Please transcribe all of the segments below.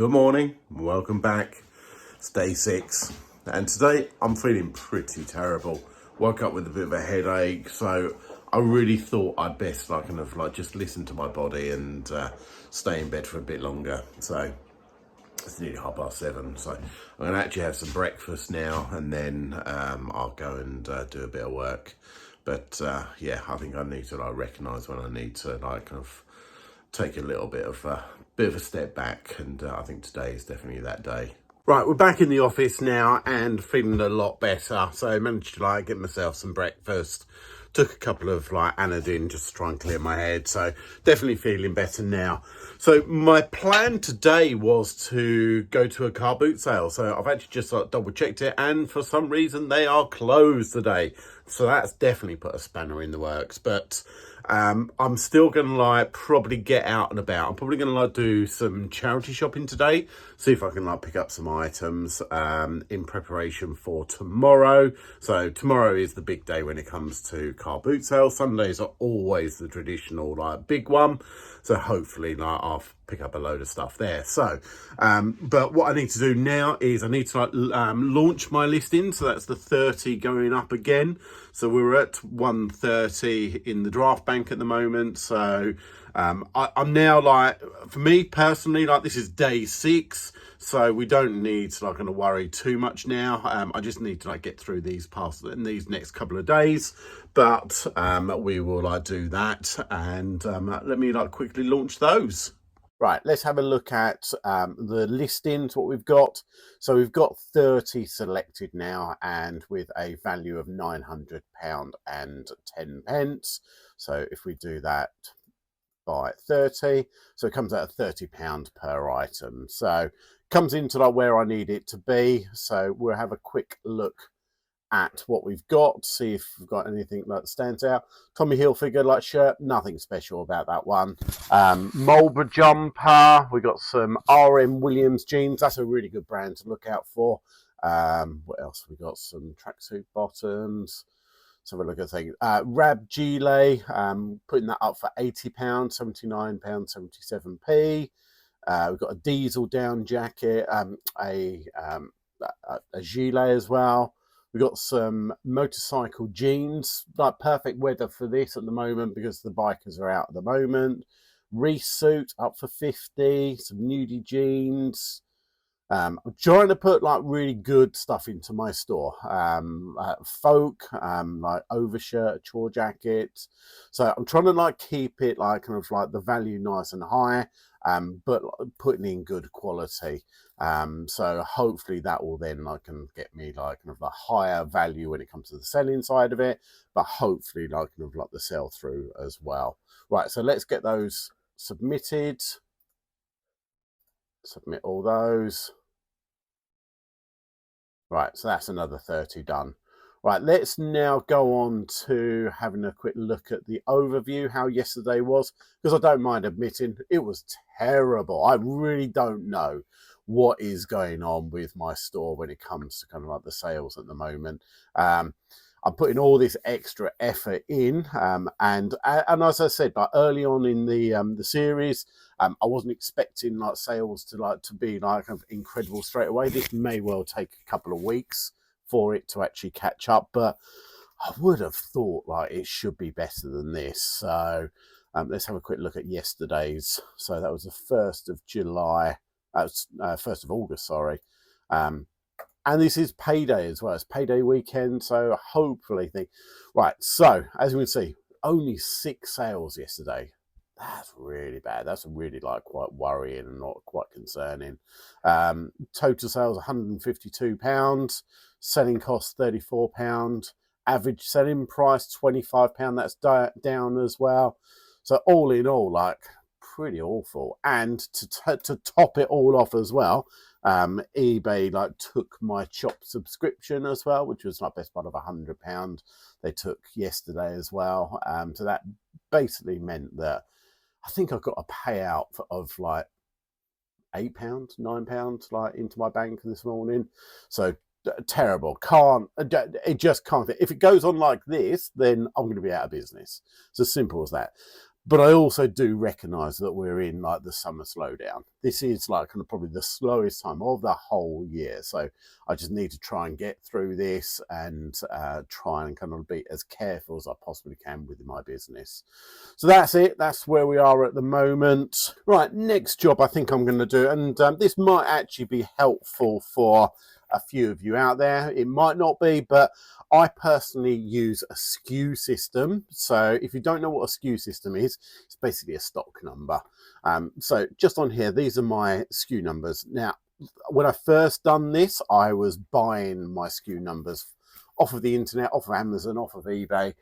Good morning, welcome back. It's day 6, and today I'm feeling pretty terrible. Woke up with a bit of a headache, so I really thought I'd best just listen to my body and stay in bed for a bit longer. So it's nearly 7:30, so I'm gonna actually have some breakfast now, and then I'll go and do a bit of work. But yeah, I think I need to recognise when I need to take a little bit of a step back, and I think today is definitely that day. Right, we're back in the office now and feeling a lot better. So I managed to get myself some breakfast. Took a couple of Anadin just to try and clear my head. So definitely feeling better now. So my plan today was to go to a car boot sale. So I've actually just double checked it, and for some reason they are closed today. So that's definitely put a spanner in the works. But I'm still gonna probably get out and about. I'm probably gonna do some charity shopping today. See if I can pick up some items in preparation for tomorrow. So tomorrow is the big day when it comes to car boot sale. Sundays are always the traditional big one. So hopefully I'll pick up a load of stuff there. So, but what I need to do now is I need to launch my listing. So that's the 30 going up again. So we're at 130 in the draft bank at the moment. So I'm now for me personally, this is day 6. So we don't need to kind of worry too much now. I just need to get through these next couple of days. But we will do that, and let me quickly launch those. Right, let's have a look at the listings, what we've got. So we've got 30 selected now, and with a value of £900 and 10 pence. So if we do that by 30, so it comes out at £30 per item. So comes into where I need it to be. So we'll have a quick look at what we've got, see if we've got anything that stands out. Tommy Hilfiger shirt, nothing special about that one. Marlborough jumper, we got some RM Williams jeans, that's a really good brand to look out for. What else? We got some tracksuit bottoms. Let's have a look at things. Rab Gilet, putting that up for £80, £79.77p. We've got a diesel down jacket, a gilet as well. We've got some motorcycle jeans, perfect weather for this at the moment because the bikers are out at the moment. Reese suit up for 50, some nudie jeans. I'm trying to put really good stuff into my store. Folk, overshirt, chore jacket. So I'm trying to keep it the value nice and high, but putting in good quality. So hopefully that will then can get me the higher value when it comes to the selling side of it, but hopefully the sell through as well. Right, so let's get those submitted. Submit all those. Right, so that's another 30 done. Right, let's now go on to having a quick look at the overview, how yesterday was, because I don't mind admitting it was terrible. I really don't know what is going on with my store when it comes to the sales at the moment. I'm putting all this extra effort in, and as I said, early on in the series, I wasn't expecting sales to be incredible straight away. This may well take a couple of weeks for it to actually catch up, but I would have thought it should be better than this. So let's have a quick look at yesterday's. So that was the 1st of July. That was 1st of August, sorry. And this is payday as well. It's payday weekend, so hopefully right. So as you can see, only 6 sales yesterday. That's really bad. That's really quite worrying and not quite concerning. Total sales £152. Selling cost £34. Average selling price £25. That's down as well. So all in all, pretty awful. And to top it all off as well, eBay took my shop subscription as well, which was best part of £100. They took yesterday as well. So that basically meant that I think I got a payout of £8, £9 into my bank this morning. So terrible. It just can't. If it goes on like this, then I'm going to be out of business. It's as simple as that. But I also do recognise that we're in like the summer slowdown. This is like kind of probably the slowest time of the whole year. So I just need to try and get through this and try and kind of be as careful as I possibly can with my business. So that's it. That's where we are at the moment. Right, next job I think I'm going to do, and this might actually be helpful for a few of you out there. It might not be, but I personally use a SKU system. So if you don't know what a SKU system is, it's basically a stock number. So just on here, these are my SKU numbers. Now, when I first done this, I was buying my SKU numbers off of the internet, off of Amazon, off of eBay,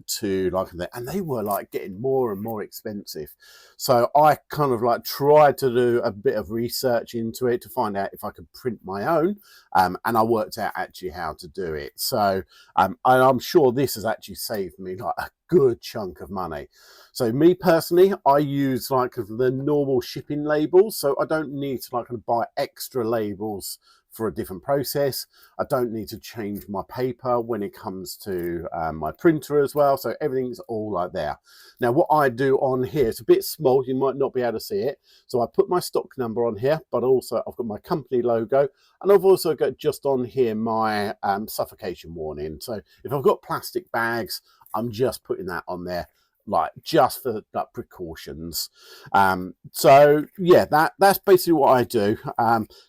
to like, and they were like getting more and more expensive. So I kind of like tried to do a bit of research into it to find out if I could print my own, and I worked out actually how to do it. So I'm sure this has actually saved me like a good chunk of money. So me personally, I use like the normal shipping labels, so I don't need to like buy extra labels for a different process. I don't need to change my paper when it comes to my printer as well. So everything's all like there. Now what I do on here, it's a bit small, you might not be able to see it. So I put my stock number on here, but also I've got my company logo, and I've also got just on here my suffocation warning. So if I've got plastic bags, I'm just putting that on there, like just for like precautions. So yeah, that's basically what I do.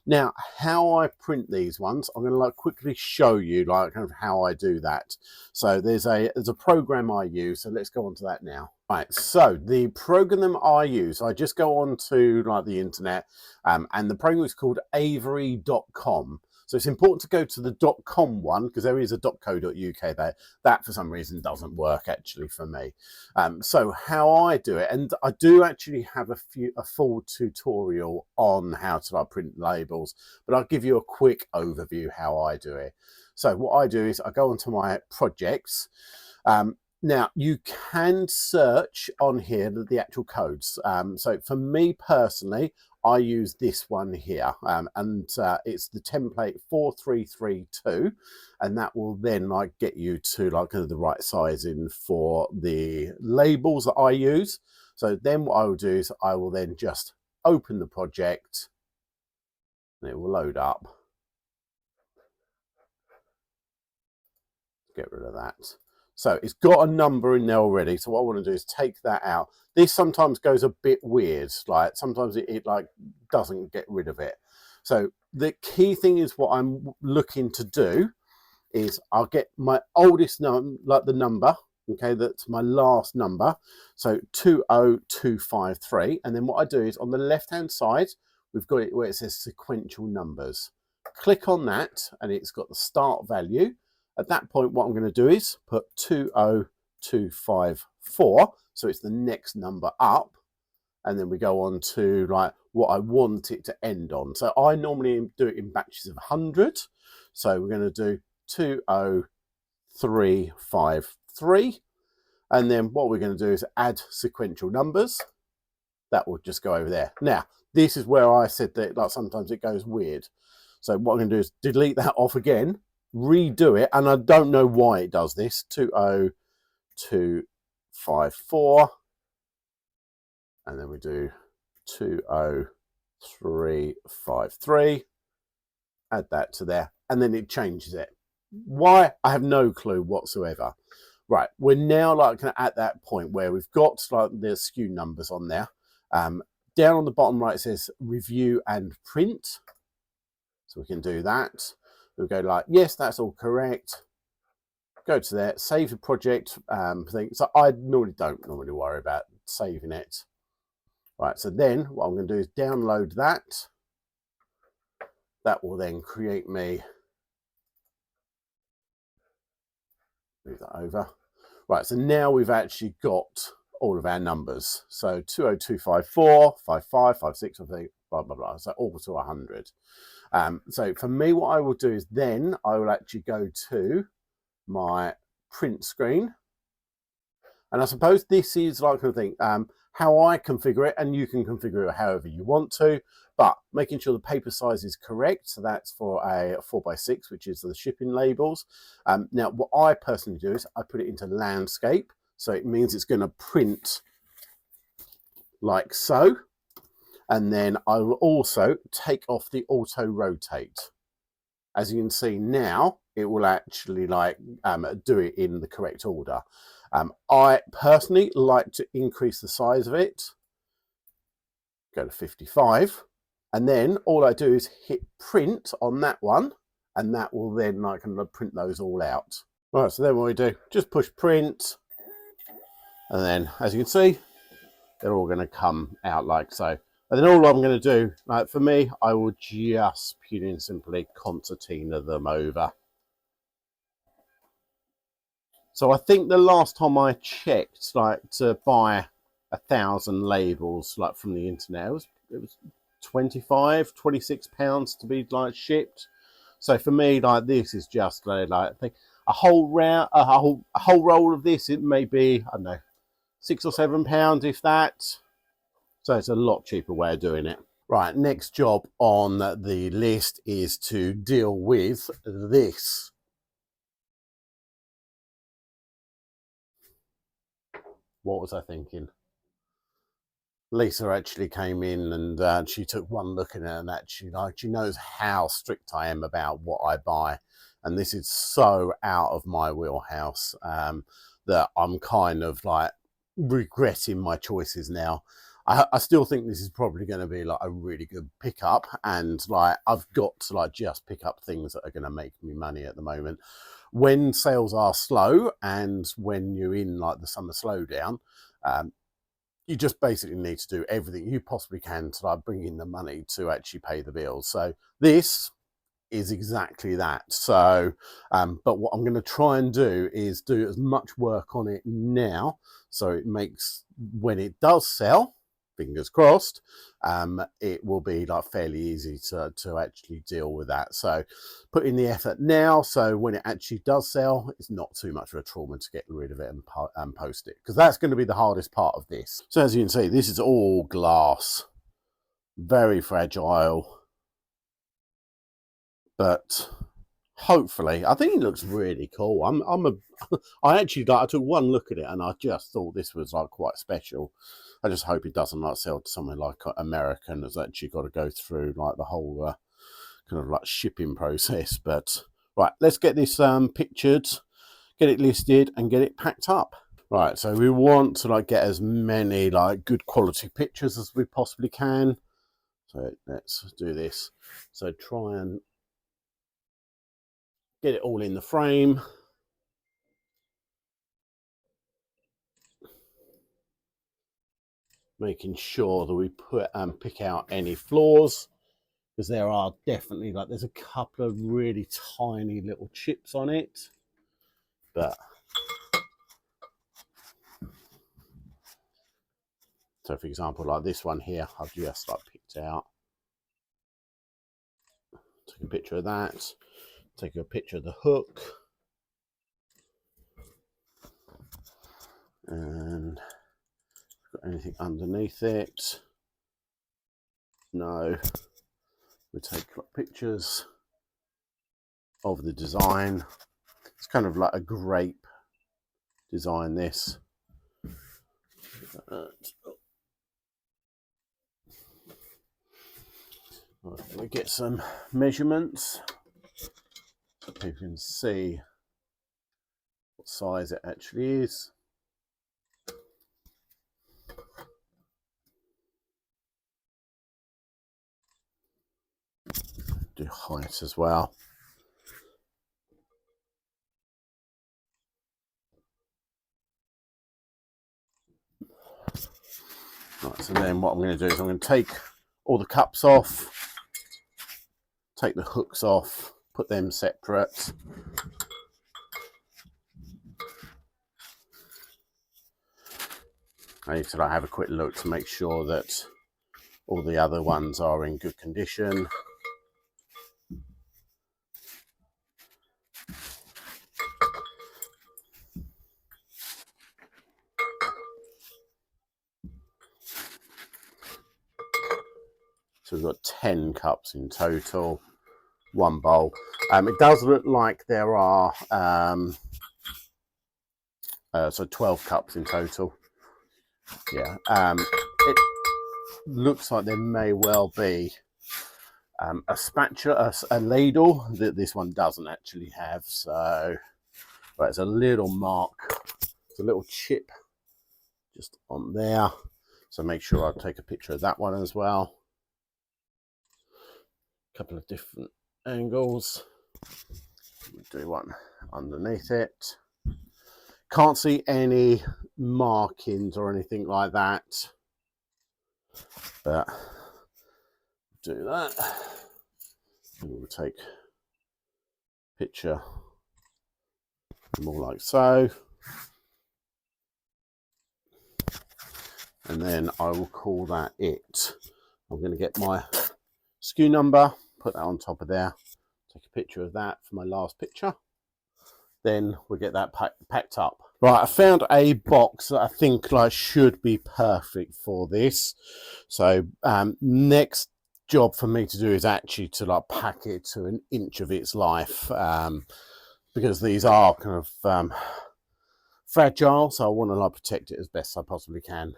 Now how I print these ones, I'm going to like quickly show you like kind of how I do that. So there's a program I use, so let's go on to that now. Right, so the program I use, I just go on to like the internet, and the program is called avery.com. So it's important to go to the .com one, because there is a .co.uk there. That for some reason doesn't work actually for me. So how I do it, and I do actually have a full tutorial on how to like print labels, but I'll give you a quick overview how I do it. So what I do is I go onto my projects. Now you can search on here the actual codes. So for me personally, I use this one here, and it's the template 4332, and that will then like get you to like the right sizing for the labels that I use. So then what I will do is I will then just open the project, and it will load up. Get rid of that. So it's got a number in there already. So what I want to do is take that out. This sometimes goes a bit weird. Like sometimes it like doesn't get rid of it. So the key thing is what I'm looking to do is I'll get my oldest number, like the number, okay, that's my last number. So 20253. And then what I do is on the left-hand side, we've got it where it says sequential numbers. Click on that and it's got the start value. At that point, what I'm going to do is put 20254. So it's the next number up. And then we go on to like what I want it to end on. So I normally do it in batches of 100. So we're going to do 20353. And then what we're going to do is add sequential numbers. That will just go over there. Now, this is where I said that like sometimes it goes weird. So what I'm going to do is delete that off again, redo it, and I don't know why it does this. 20254, and then we do 20353. Add that to there, and then it changes it. Why? I have no clue whatsoever. Right, we're now like at that point where we've got like the SKU numbers on there. Down on the bottom right it says review and print, so we can do that. We'll go like, yes, that's all correct. Go to there, save the project thing. So I don't normally worry about saving it. Right, so then what I'm going to do is download that. That will then create me, move that over. Right, so now we've actually got all of our numbers. So 20254, 55, 56, I think, blah, blah, blah. So all to 100. So for me, what I will do is then I will actually go to my print screen. And I suppose this is like the thing, how I configure it, and you can configure it however you want to, but making sure the paper size is correct. So that's for a 4x6, which is the shipping labels. Now, what I personally do is I put it into landscape. So it means it's going to print like so. And then I will also take off the auto rotate. As you can see now, it will actually like do it in the correct order. I personally like to increase the size of it. Go to 55. And then all I do is hit print on that one. And that will then like print those all out. Right, so then what we do, just push print. And then as you can see, they're all going to come out like so. And then all I'm going to do, like for me, I will just pure and simply concertina them over. So I think the last time I checked, like to buy 1,000 labels, like from the internet, it was 26 pounds to be like shipped. So for me, like this is just like I think a whole roll of this. It may be, I don't know, £6 or £7 if that. So it's a lot cheaper way of doing it. Right, next job on the list is to deal with this. What was I thinking? Lisa actually came in and she took one look at it, and actually, like, she knows how strict I am about what I buy. And this is so out of my wheelhouse that I'm kind of like regretting my choices now. I still think this is probably going to be like a really good pickup, and like I've got to like just pick up things that are going to make me money at the moment. When sales are slow and when you're in like the summer slowdown, you just basically need to do everything you possibly can to like bring in the money to actually pay the bills. So this is exactly that. So but what I'm going to try and do is do as much work on it now, so it makes, when it does sell, fingers crossed, it will be like fairly easy to actually deal with that. So put in the effort now, so when it actually does sell, it's not too much of a trauma to get rid of it and post it, because that's going to be the hardest part of this. So as you can see, this is all glass, very fragile, but hopefully, I think it looks really cool. I took one look at it and I just thought this was like quite special. I just hope it doesn't like sell to somewhere like America and has actually got to go through like the whole kind of like shipping process. But right, let's get this pictured, get it listed and get it packed up. Right, so we want to like get as many like good quality pictures as we possibly can. So let's do this. So try and get it all in the frame. Making sure that we pick out any flaws, because there are definitely like there's a couple of really tiny little chips on it, but so for example like this one here, I've just like picked out. Take a picture of that, take a picture of the hook, and got anything underneath it? No. We take pictures of the design. It's kind of like a grape design, this. Let me get some measurements so people can see what size it actually is. Do height as well. Right, so then what I'm going to do is I'm going to take all the cups off, take the hooks off, put them separate. I need to have a quick look to make sure that all the other ones are in good condition. So we've got 10 cups in total, one bowl. It does look like there are so 12 cups in total. Yeah, looks like there may well be a spatula, a ladle that this one doesn't actually have. So, but it's a little mark, it's a little chip just on there. So make sure I take a picture of that one as well. A couple of different angles. We'll do one underneath it. Can't see any markings or anything like that, but do that. And we'll take a picture more like so. And then I will call that it. I'm going to get my SKU number, put that on top of there, take a picture of that for my last picture. Then we'll get that packed up. Right, I found a box that I think like should be perfect for this. So next job for me to do is actually to like pack it to an inch of its life, because these are kind of fragile, so I want to like protect it as best I possibly can.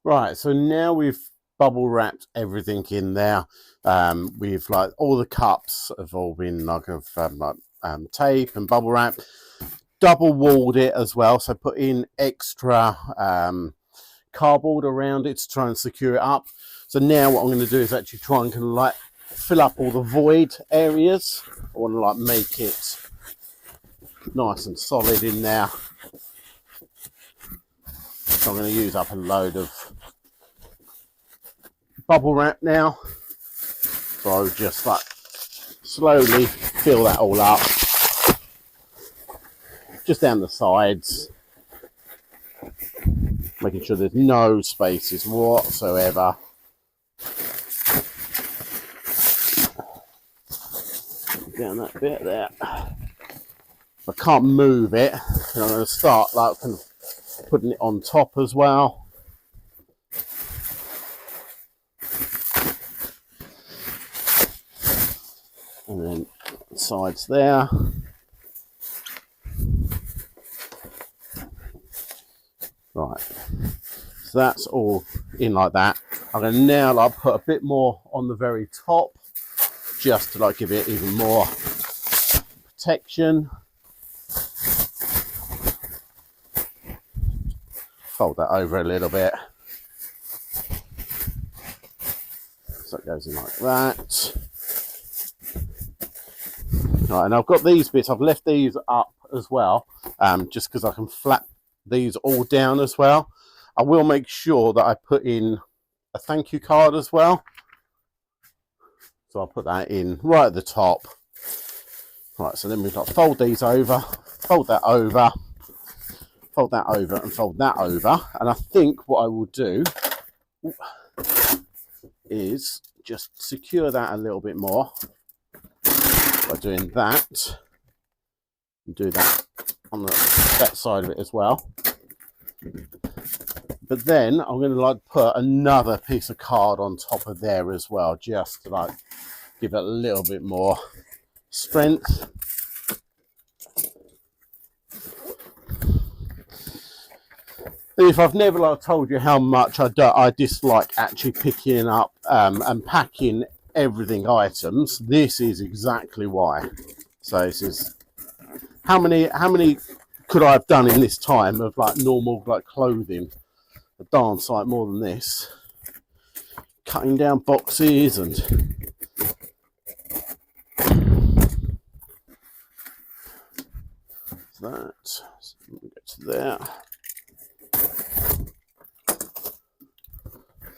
Right, so now we've bubble wrapped everything in there. We've like all the cups have all been like tape and bubble wrap. Double walled it as well, so put in extra cardboard around it to try and secure it up. So now what I'm going to do is actually try and kind of like fill up all the void areas. I want to like make it nice and solid in there. So I'm going to use up a load of bubble wrap now. So I'll just like slowly fill that all up, just down the sides, making sure there's no spaces whatsoever. Down that bit there. I can't move it, and I'm going to start like kind of putting it on top as well. And then sides there. Right, so that's all in like that. I'm going to now like put a bit more on the very top, just to like give it even more protection. Fold that over a little bit, so it goes in like that. Right, and I've got these bits, I've left these up as well, just because I can flap these all down as well. I will make sure that I put in a thank you card as well. So I'll put that in right at the top. Right, so then we've got to fold these over, fold that over, fold that over, and fold that over. And I think what I will do is just secure that a little bit more by doing that, and do that on that side of it as well. But then I'm going to like put another piece of card on top of there as well, just to like give it a little bit more strength. If I've never like told you how much I dislike actually picking up and packing everything items, this is exactly why. So this is how many could I have done in this time of like normal like clothing? A darn sight more than this. Cutting down boxes and that. So let me get to there.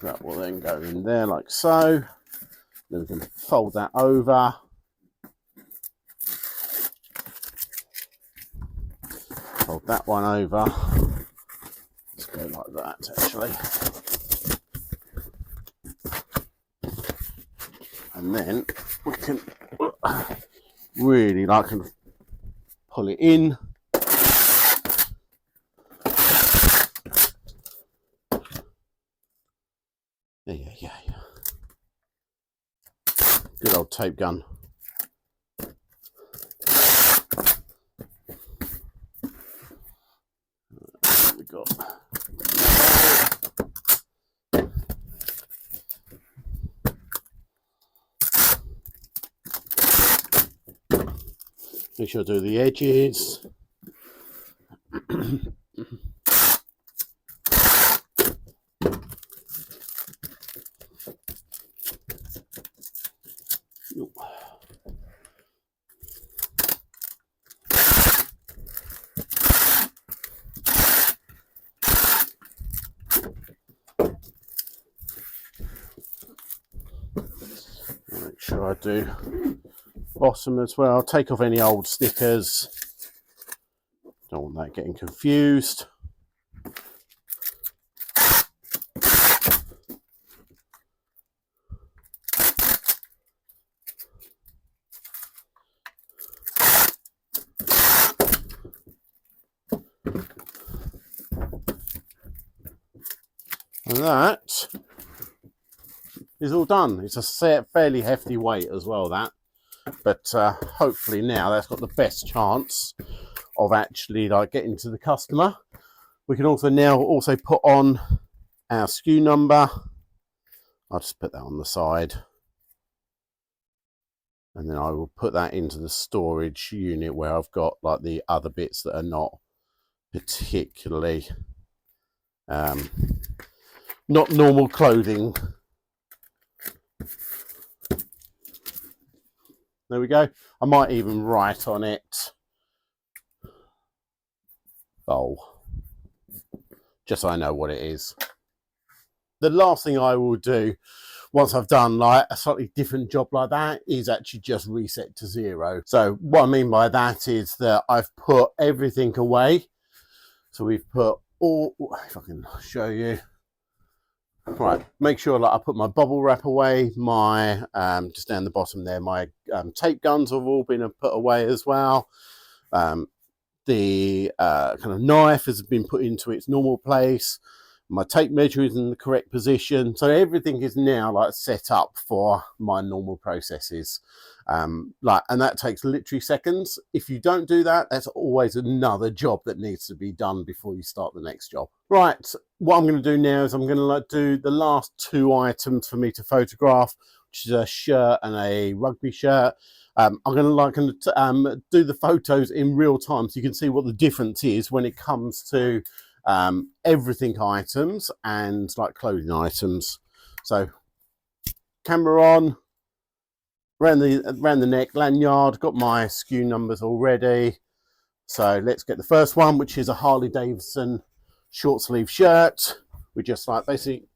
That will then go in there like so. Then we can fold that over. Fold that one over. Let's go like that actually. And then we can really like pull it in. Yeah. Good old tape gun. got. Make sure I do the edges. Make sure I do bottom as well. Take off any old stickers. Don't want that getting confused. And that is all done. It's a fairly hefty weight as well, that. But hopefully now that's got the best chance of actually like getting to the customer. We can also now put on our SKU number. I'll just put that on the side. And then I will put that into the storage unit where I've got like the other bits that are not particularly not normal clothing. There we go. I might even write on it bowl, just so I know what it is. The last thing I will do once I've done like a slightly different job like that is actually just reset to 0. So what I mean by that is that I've put everything away. So we've put all, if I can show you. Right, make sure that I put my bubble wrap away, my just down the bottom there, my tape guns have all been put away as well. The kind of knife has been put into its normal place. My tape measure is in the correct position. So everything is now like set up for my normal processes. And that takes literally seconds. If you don't do that, that's always another job that needs to be done before you start the next job. Right, what I'm going to do now is I'm going to do the last 2 items for me to photograph, which is a shirt and a rugby shirt. I'm going to do the photos in real time so you can see what the difference is when it comes to everything items and like clothing items. So camera on, around the neck lanyard, got my SKU numbers already. So let's get the first one, which is a Harley Davidson short sleeve shirt. We just like basically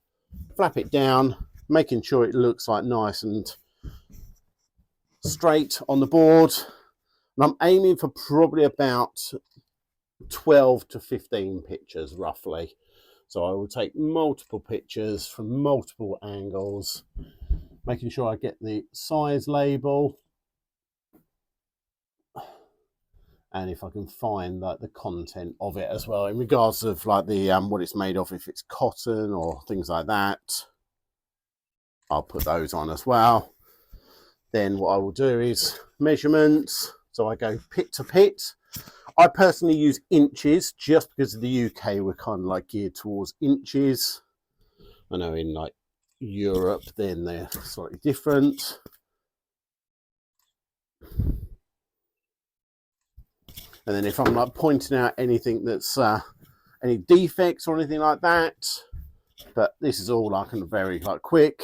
flap it down, making sure it looks like nice and straight on the board. And I'm aiming for probably about 12 to 15 pictures roughly. So I will take multiple pictures from multiple angles, making sure I get the size label, and if I can find like the content of it as well in regards of like the what it's made of, if it's cotton or things like that, I'll put those on as well. Then what I will do is measurements. So I go pit to pit. I personally use inches just because in the UK we're kind of like geared towards inches. I know in like Europe then they're slightly different. And then if I'm like pointing out anything that's any defects or anything like that, but this is all like kind of very like quick.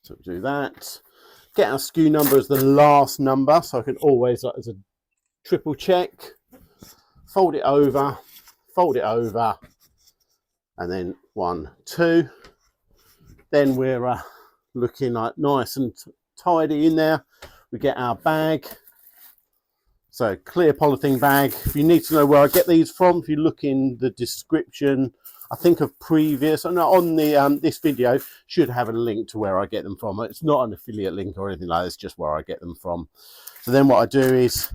So do that. Get our SKU number as the last number, so I can always like as a triple check. Fold it over, and then 1, 2. Then we're looking like nice and tidy in there. We get our bag. So clear polythene bag. If you need to know where I get these from, if you look in the description, I think of previous, and on the this video should have a link to where I get them from. It's not an affiliate link or anything like that, it's just where I get them from. So then what I do is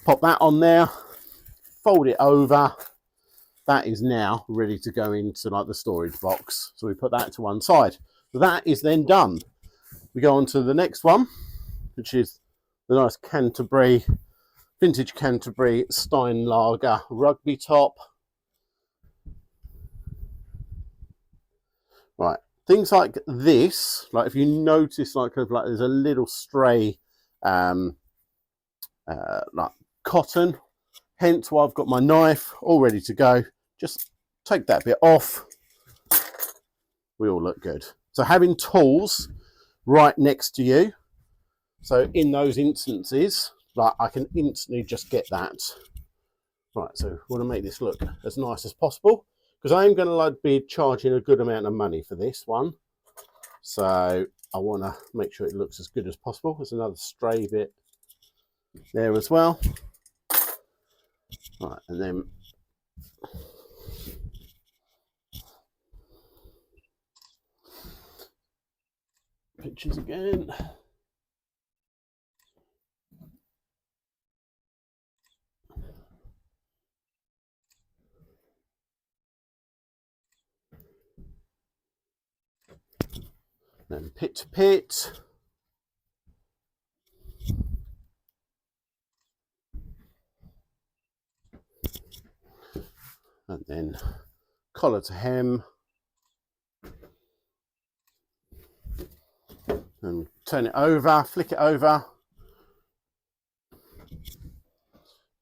pop that on there, fold it over. That is now ready to go into like the storage box. So we put that to one side. So that is then done. We go on to the next one, which is the nice Canterbury, vintage Canterbury Stein Lager rugby top. Right, things like this, like if you notice, like there's a little stray, like cotton. Hence why I've got my knife all ready to go. Just take that bit off. We all look good. So having tools right next to you, so in those instances, like I can instantly just get that. Right, so we want to make this look as nice as possible, because I am going to like be charging a good amount of money for this one. So I want to make sure it looks as good as possible. There's another stray bit there as well. Right, and then pictures again. Then pit to pit. And then collar to hem. And turn it over, flick it over.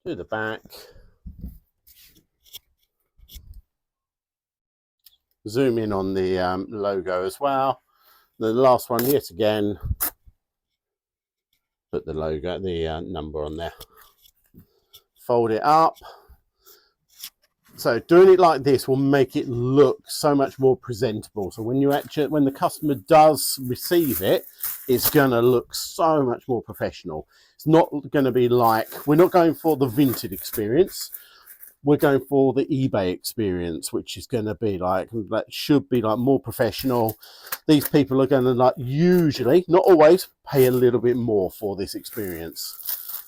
Do the back. Zoom in on the logo as well. The last one, yet again, put the logo, the number on there. Fold it up. So doing it like this will make it look so much more presentable. So when the customer does receive it, it's going to look so much more professional. It's not going to be like, we're not going for the vintage experience. We're going for the eBay experience, which is going to be like, that should be like more professional. These people are going to like usually, not always, pay a little bit more for this experience.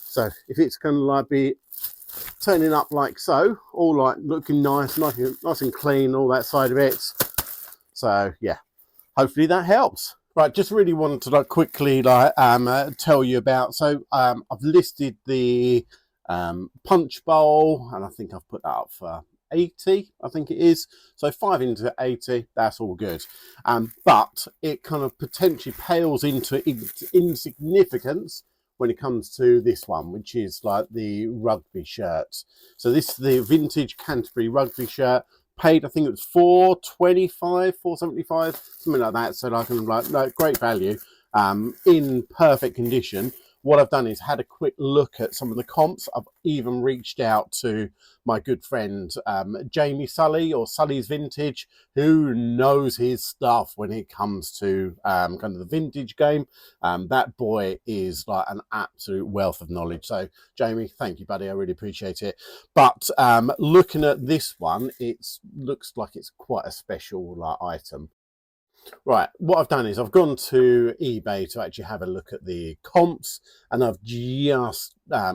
So if it's going to like be turning up like so, all like looking nice and clean, all that side of it. So yeah, hopefully that helps. Right, just really wanted to like quickly like tell you about. So I've listed the punch bowl, and I think I've put that up for 80, I think it is. So 5 into 80, that's all good. But it kind of potentially pales into insignificance when it comes to this one, which is like the rugby shirts. So this is the vintage Canterbury rugby shirt. Paid, I think it was $4.25, $4.75, something like that. So like, I'm like, no, great value, in perfect condition. What I've done is had a quick look at some of the comps. I've even reached out to my good friend Jamie Sully, or Sully's Vintage, who knows his stuff when it comes to kind of the vintage game. That boy is like an absolute wealth of knowledge. So Jamie, thank you, buddy. I really appreciate it. But looking at this one, it looks like it's quite a special like item. Right, what I've done is I've gone to eBay to actually have a look at the comps, and I've just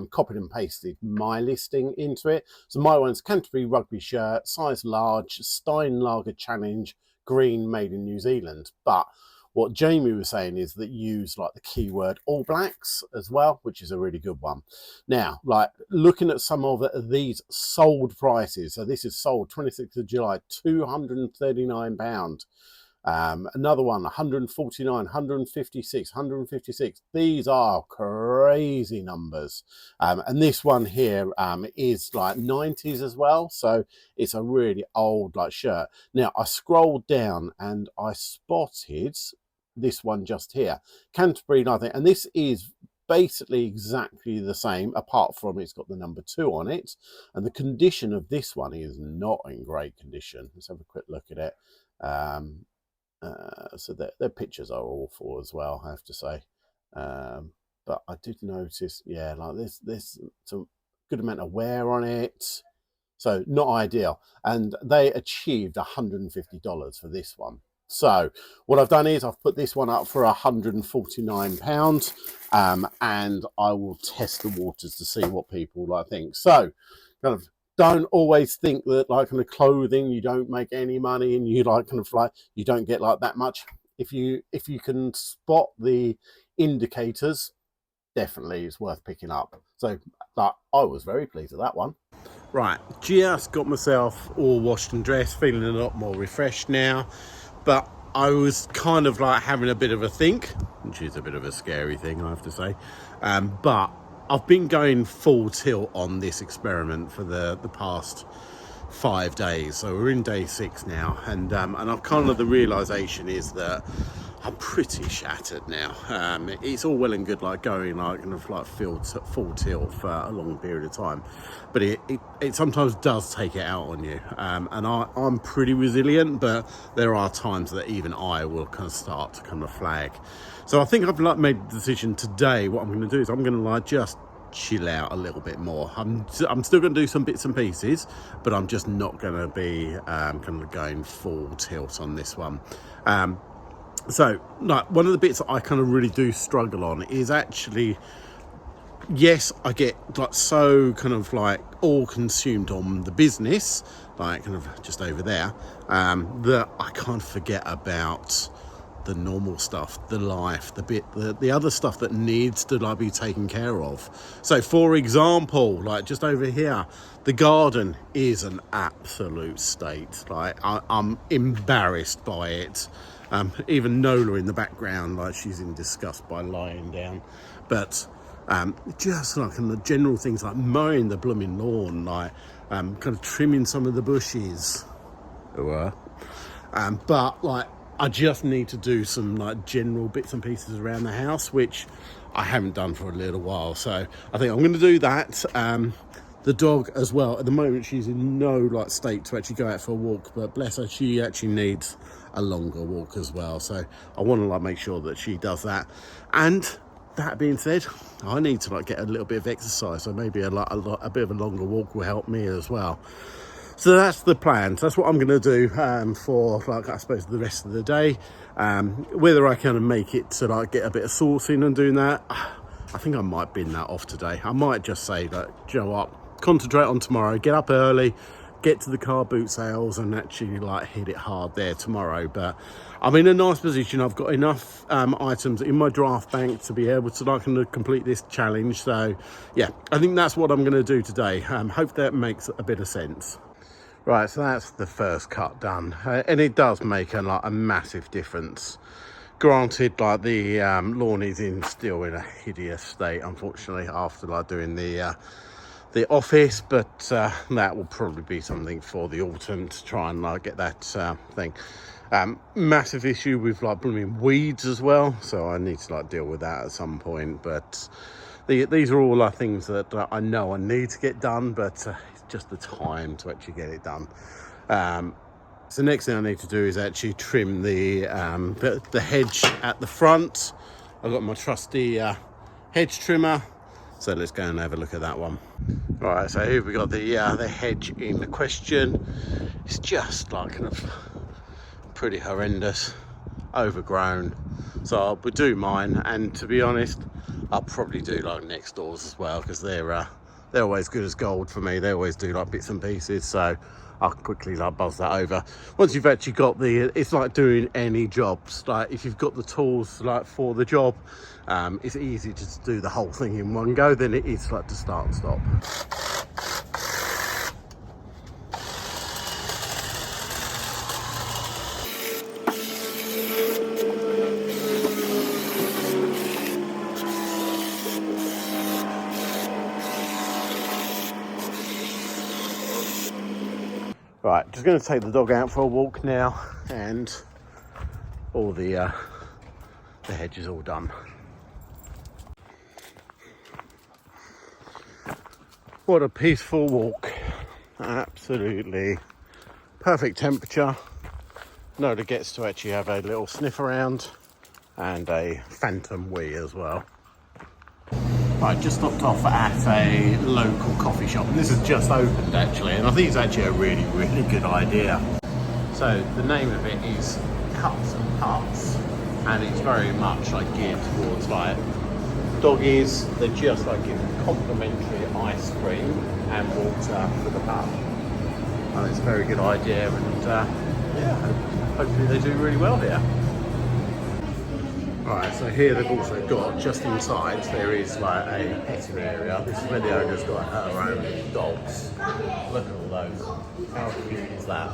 copied and pasted my listing into it. So my one's Canterbury rugby shirt, size large, Steinlager Challenge, green, made in New Zealand. But what Jamie was saying is that use like the keyword All Blacks as well, which is a really good one. Now, like looking at some of these sold prices. So this is sold 26th of July, £239. Another one, 149, 156, 156. These are crazy numbers. And this one here is like 90s as well. So it's a really old like shirt. Now I scrolled down and I spotted this one just here, Canterbury, I think, and this is basically exactly the same, apart from it's got the number 2 on it, and the condition of this one is not in great condition. Let's have a quick look at it. So their pictures are awful as well, I have to say. But I did notice, yeah, like there's some good amount of wear on it. So not ideal. And they achieved $150 for this one. So what I've done is I've put this one up for £149, and I will test the waters to see what people like think. So kind of don't always think that like kind of clothing you don't make any money, and you like kind of like you don't get like that much. If you can spot the indicators, definitely it's worth picking up. So I was very pleased with that one. Right, just got myself all washed and dressed, feeling a lot more refreshed now. But I was kind of like having a bit of a think, which is a bit of a scary thing, I have to say. But I've been going full tilt on this experiment for the past 5 days. So we're in day 6 now, and I've kind of, the realization is that I'm pretty shattered now. It's all well and good like going like kind of like full tilt for a long period of time, but it sometimes does take it out on you. And I'm pretty resilient, but there are times that even I will kind of start to kind of flag. So I think I've like made the decision today. What I'm going to do is I'm going to like just chill out a little bit more. I'm still going to do some bits and pieces, but I'm just not going to be kind of going full tilt on this one. So like one of the bits that I kind of really do struggle on is actually, yes, I get like so kind of like all consumed on the business, like kind of just over there, that I can't forget about the normal stuff, the life, the other stuff that needs to like be taken care of. So for example, like just over here, the garden is an absolute state. Like I'm embarrassed by it. Even Nola in the background, like she's in disgust by lying down. But just like in the general things like mowing the blooming lawn, like kind of trimming some of the bushes. But like I just need to do some like general bits and pieces around the house, which I haven't done for a little while. So I think I'm going to do that. The dog as well, at the moment she's in no like state to actually go out for a walk, but bless her, she actually needs a longer walk as well. So I want to like make sure that she does that. And that being said, I need to like get a little bit of exercise, so maybe a bit of a longer walk will help me as well. So that's the plan. So that's what I'm going to do for like I suppose the rest of the day. Whether I can make it to like get a bit of sourcing and doing that, I think I might bin that off today. I might just say that, do you know what, concentrate on tomorrow, get up early, get to the car boot sales and actually like hit it hard there tomorrow. But I'm in a nice position. I've got enough items in my draft bank to be able to like complete this challenge. So yeah, I think that's what I'm going to do today. Hope that makes a bit of sense. Right, so that's the first cut done, and it does make a massive difference. Granted, like the lawn is still in a hideous state, unfortunately, after like doing the office, but that will probably be something for the autumn to try and like get that thing. Massive issue with like blooming weeds as well, so I need to like deal with that at some point. But these are all things that I know I need to get done, but it's just the time to actually get it done. So the next thing I need to do is actually trim the hedge at the front. I've got my trusty hedge trimmer, so let's go and have a look at that one. Right, so here we got the hedge in question. It's just like kind of pretty horrendous, overgrown. So I'll do mine, and to be honest, I'll probably do like next doors as well, because they're always good as gold for me. They always do like bits and pieces, so I'll quickly like buzz that over. Once you've actually got it's like doing any jobs. Like if you've got the tools like for the job, it's easy to do the whole thing in one go than it is like to start and stop. Right, just going to take the dog out for a walk now, and all the hedge is all done. What a peaceful walk. Absolutely perfect temperature. Noda gets to actually have a little sniff around and a phantom wee as well. I just stopped off at a local coffee shop, and this has just opened actually, and I think it's actually a really, really good idea. So the name of it is Cups and Pups, and it's very much like geared towards like doggies. They just like give complimentary ice cream and water for the pup. And it's a very good idea, and yeah, hopefully they do really well here. Alright, so here they've also got, just inside, there is like a petting area. This is where the owner's got her own dogs. Look at all those. How cute is that?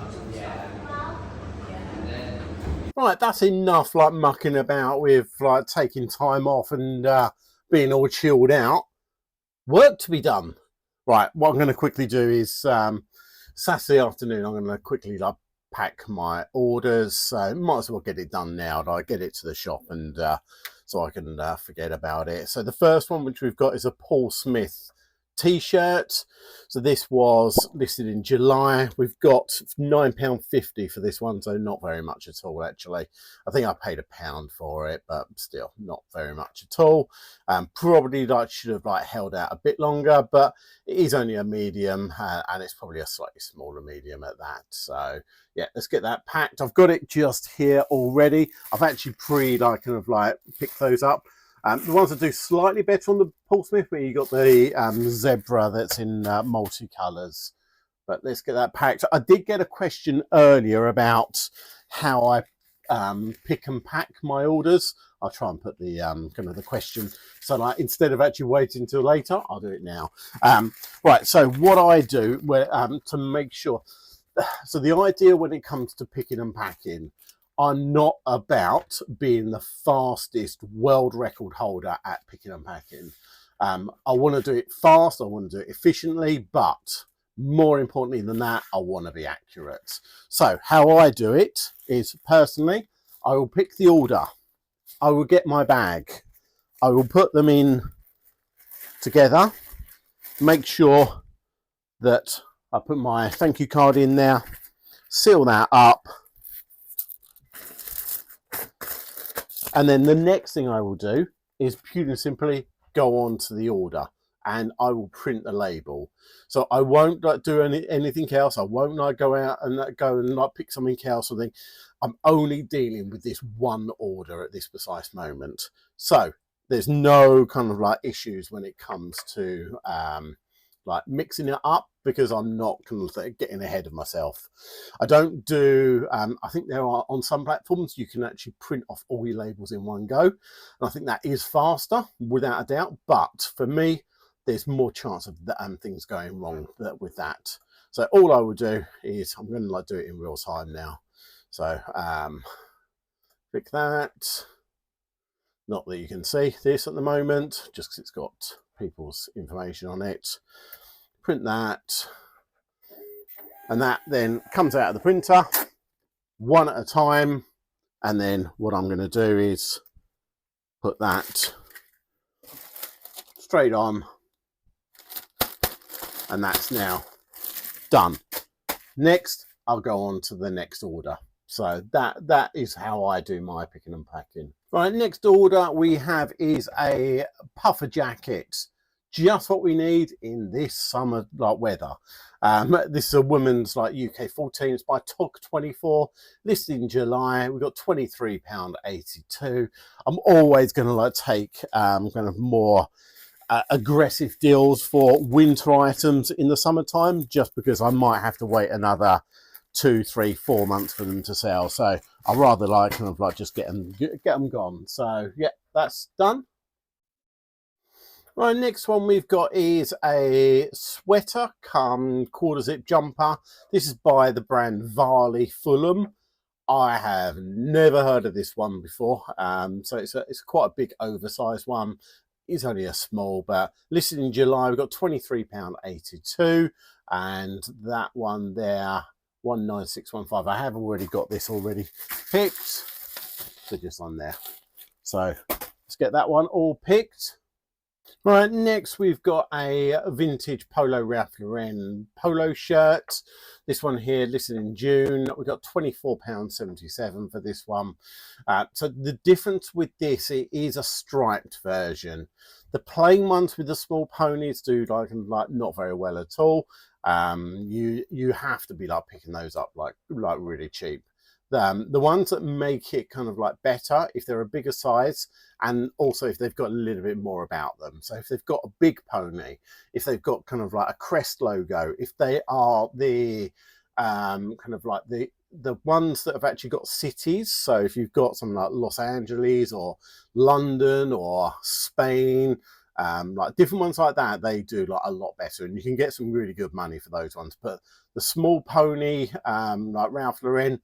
Right, that's enough like mucking about with like taking time off and being all chilled out. Work to be done. Right, what I'm going to quickly do is Saturday afternoon, I'm going to quickly like pack my orders. So might as well get it done now. I get it to the shop and so I can forget about it. So the first one which we've got is a Paul Smith t-shirt. So this was listed in July. We've got £9.50 for this one, so not very much at all actually. I think I paid £1 for it, but still not very much at all. Probably like should have like held out a bit longer, but it is only a medium and it's probably a slightly smaller medium at that. So yeah, let's get that packed. I've got it just here already. I've actually picked those up. The ones that do slightly better on the Paul Smith, but you got the zebra that's in multicolours. But let's get that packed. I did get a question earlier about how I pick and pack my orders. I'll try and put the kind of the question, so like instead of actually waiting until later, I'll do it now. Right, so what I do to make sure, so the idea when it comes to picking and packing, I'm not about being the fastest world record holder at picking and packing. I want to do it fast, I want to do it efficiently, but more importantly than that, I want to be accurate. So how I do it is, personally, I will pick the order, I will get my bag, I will put them in together, make sure that I put my thank you card in there, seal that up, and then the next thing I will do is purely and simply go on to the order and I will print the label. So I won't like do anything else. I won't like go out and like pick something else or thing. I'm only dealing with this one order at this precise moment. So there's no kind of like issues when it comes to like mixing it up, because I'm not kind of getting ahead of myself. I don't do, I think there are on some platforms you can actually print off all your labels in one go. And I think that is faster without a doubt. But for me, there's more chance of things going wrong with that. So all I will do is I'm going to like do it in real time now. So click that. Not that you can see this at the moment, just because it's got people's information on it. Print that, and that then comes out of the printer one at a time. And then what I'm going to do is put that straight on, and that's now done. Next, I'll go on to the next order. So that is how I do my picking and packing. Right, next order we have is a puffer jacket. Just what we need in this summer like weather. This is a woman's like UK 14. It's by Tog24, listed in July. We've got £23.82. I'm always going to like take kind of more aggressive deals for winter items in the summertime, just because I might have to wait another 2, 3, 4 months for them to sell. So I'd rather like kind of like just get them gone. So yeah, that's done. Right, next one we've got is a sweater come quarter zip jumper. This is by the brand Varley Fulham. I have never heard of this one before. So it's quite a big oversized one. It's only a small, but listed in July, we've got £23.82, and that one there, 19615. I have already got this already picked, so just on there. So let's get that one all picked. Right, next we've got a vintage Polo Ralph Lauren polo shirt. This one here listed in June. We've got £24.77 for this one. So the difference with this, it is a striped version. The plain ones with the small ponies do like not very well at all. You have to be like picking those up like really cheap. The ones that make it kind of like better if they're a bigger size, and also if they've got a little bit more about them. So if they've got a big pony, if they've got kind of like a crest logo, if they are the kind of like the ones that have actually got cities. So if you've got something like Los Angeles or London or Spain, like different ones like that, they do like a lot better, and you can get some really good money for those ones. But the small pony, like Ralph Lauren,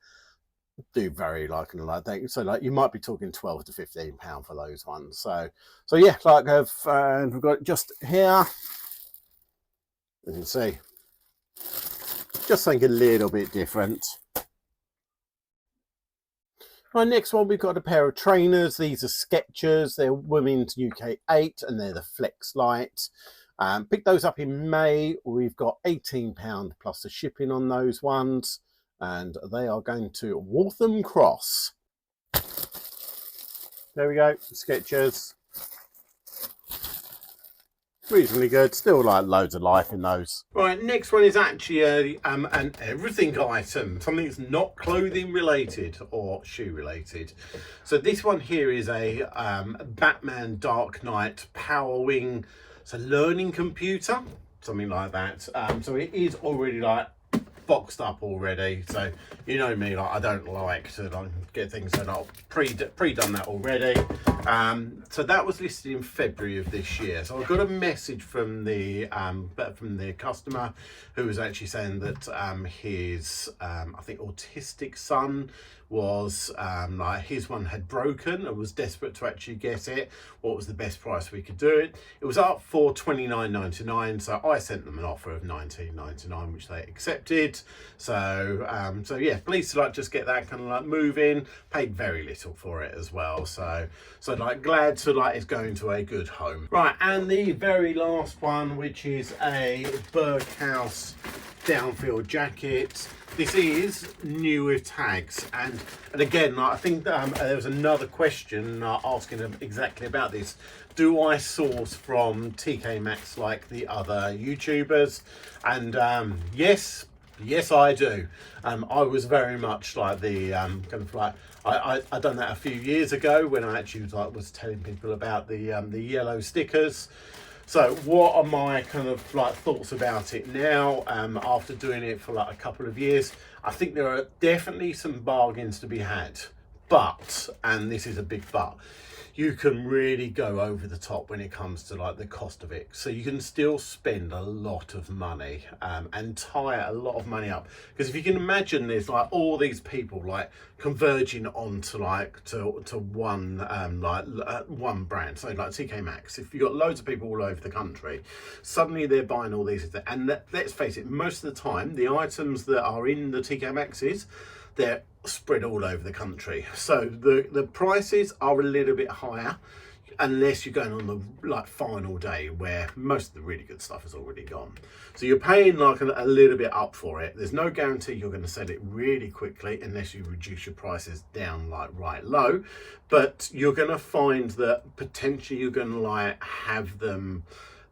do very like and like things. So like you might be talking £12 to £15 for those ones. So yeah, like we've got just here. You can see, just something a little bit different. Right, next one, we've got a pair of trainers. These are Skechers. They're women's UK 8 and they're the Flex Light. Picked those up in May. We've got £18 plus the shipping on those ones. And they are going to Waltham Cross. There we go, Skechers. Reasonably good, still like loads of life in those. Right, next one is actually an everything item, something that's not clothing related or shoe related. So this one here is a Batman Dark Knight Power Wing, it's a learning computer, something like that. So it is already like boxed up already, so you know me, like I don't like to like get things that are pre-done that already. So that was listed in February of this year. So I got a message from the customer who was actually saying that his I think autistic son was like his one had broken and was desperate to actually get it. What was the best price we could do it? It was up for $29.99, so I sent them an offer of $19.99, which they accepted. So so yeah, pleased to like just get that kind of like moving. Paid very little for it as well, so like glad to like it's going to a good home. Right, and the very last one, which is a Berghaus downfield jacket. This is new with tags, and again, I think there was another question asking exactly about this. Do I source from TK Maxx like the other YouTubers? And yes I do. I was very much like the kind of like I done that a few years ago when I actually was telling people about the yellow stickers. So what are my kind of like thoughts about it now, after doing it for like a couple of years? I think there are definitely some bargains to be had, but, and this is a big but, you can really go over the top when it comes to like the cost of it. So you can still spend a lot of money and tie a lot of money up. Because if you can imagine, there's like all these people like converging onto like to one one brand. So like TK Maxx, if you've got loads of people all over the country, suddenly they're buying all these. And let's face it, most of the time, the items that are in the TK Maxxes, they're spread all over the country, so the prices are a little bit higher unless you're going on the like final day where most of the really good stuff is already gone. So you're paying like a little bit up for it. There's no guarantee you're going to sell it really quickly unless you reduce your prices down like right low, but you're going to find that potentially you're going to like have them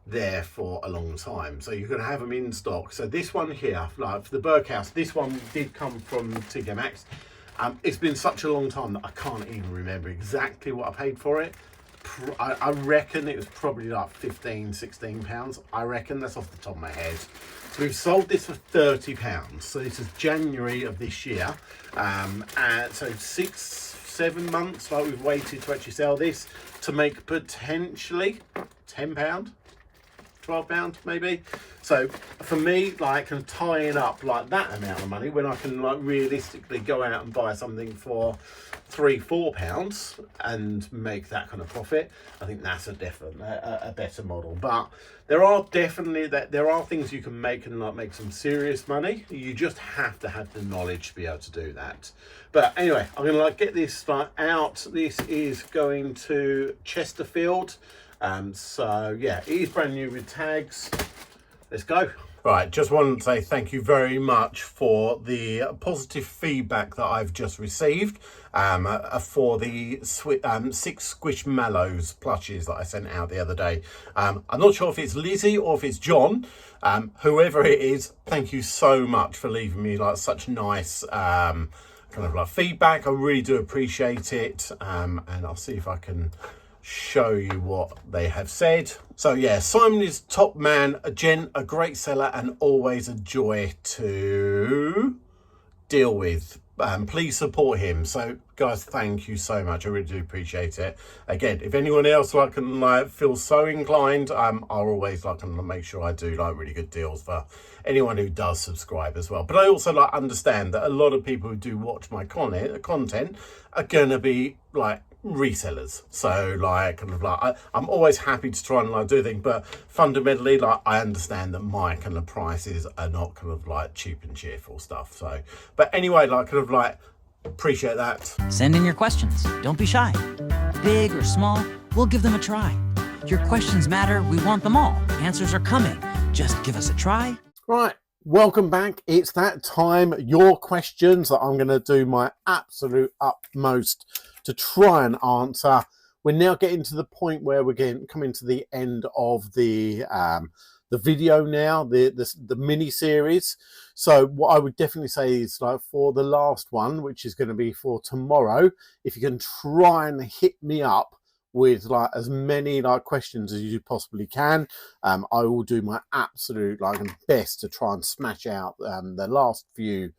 there for a long time, so you're going to have them in stock. So this one here, like for the Berghaus, this one did come from TK Maxx. It's been such a long time that I can't even remember exactly what I paid for it. I reckon it was probably like £15-16. I reckon, that's off the top of my head. So we've sold this for £30. So this is January of this year, and so 6-7 months like we've waited to actually sell this to make potentially £10, £12 maybe. So for me, like kind of tying up like that amount of money when I can like realistically go out and buy something for £3-4 and make that kind of profit, I think that's a better model. But there are definitely there are things you can make and like make some serious money. You just have to have the knowledge to be able to do that. But anyway, I'm gonna like get this like out. This is going to Chesterfield. So yeah, it is brand new with tags. Let's go. Right, just wanted to say thank you very much for the positive feedback that I've just received for the 6 Squishmallows plushies that I sent out the other day. I'm not sure if it's Lizzie or if it's John. Whoever it is, thank you so much for leaving me like such nice kind of like feedback. I really do appreciate it, and I'll see if I can show you what they have said. So yeah, Simon is top man, a gent, a great seller, and always a joy to deal with. please support him. So guys, thank you so much. I really do appreciate it. Again, if anyone else feels so inclined, I'll always make sure I do really good deals for anyone who does subscribe as well. But I also understand that a lot of people who do watch my content are gonna be resellers. So I'm always happy to try and do things, but fundamentally I understand that my prices are not cheap and cheerful stuff. So but anyway, appreciate that. Send in your questions. Don't be shy. Big or small, we'll give them a try. Your questions matter. We want them all. Answers are coming. Just give us a try. Right. Welcome back. It's that time. Your questions that I'm going to do my absolute utmost to try and answer. We're now getting to the point where we're coming to the end of the video now, the mini series. So what I would definitely say is for the last one, which is going to be for tomorrow, if you can try and hit me up with as many questions as you possibly can, I will do my absolute best to try and smash out the last few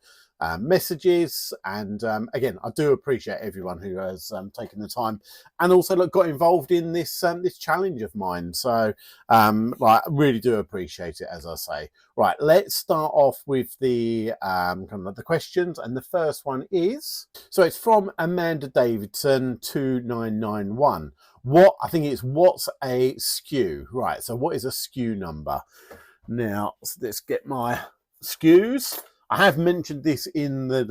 messages. And again, I do appreciate everyone who has taken the time and also got involved in this this challenge of mine. So I really do appreciate it, as I say. Right, let's start off with the the questions, and the first one is, so it's from Amanda Davidson 2991. What's a SKU? Right, so what is a SKU number? Now let's get my SKUs. I have mentioned this in the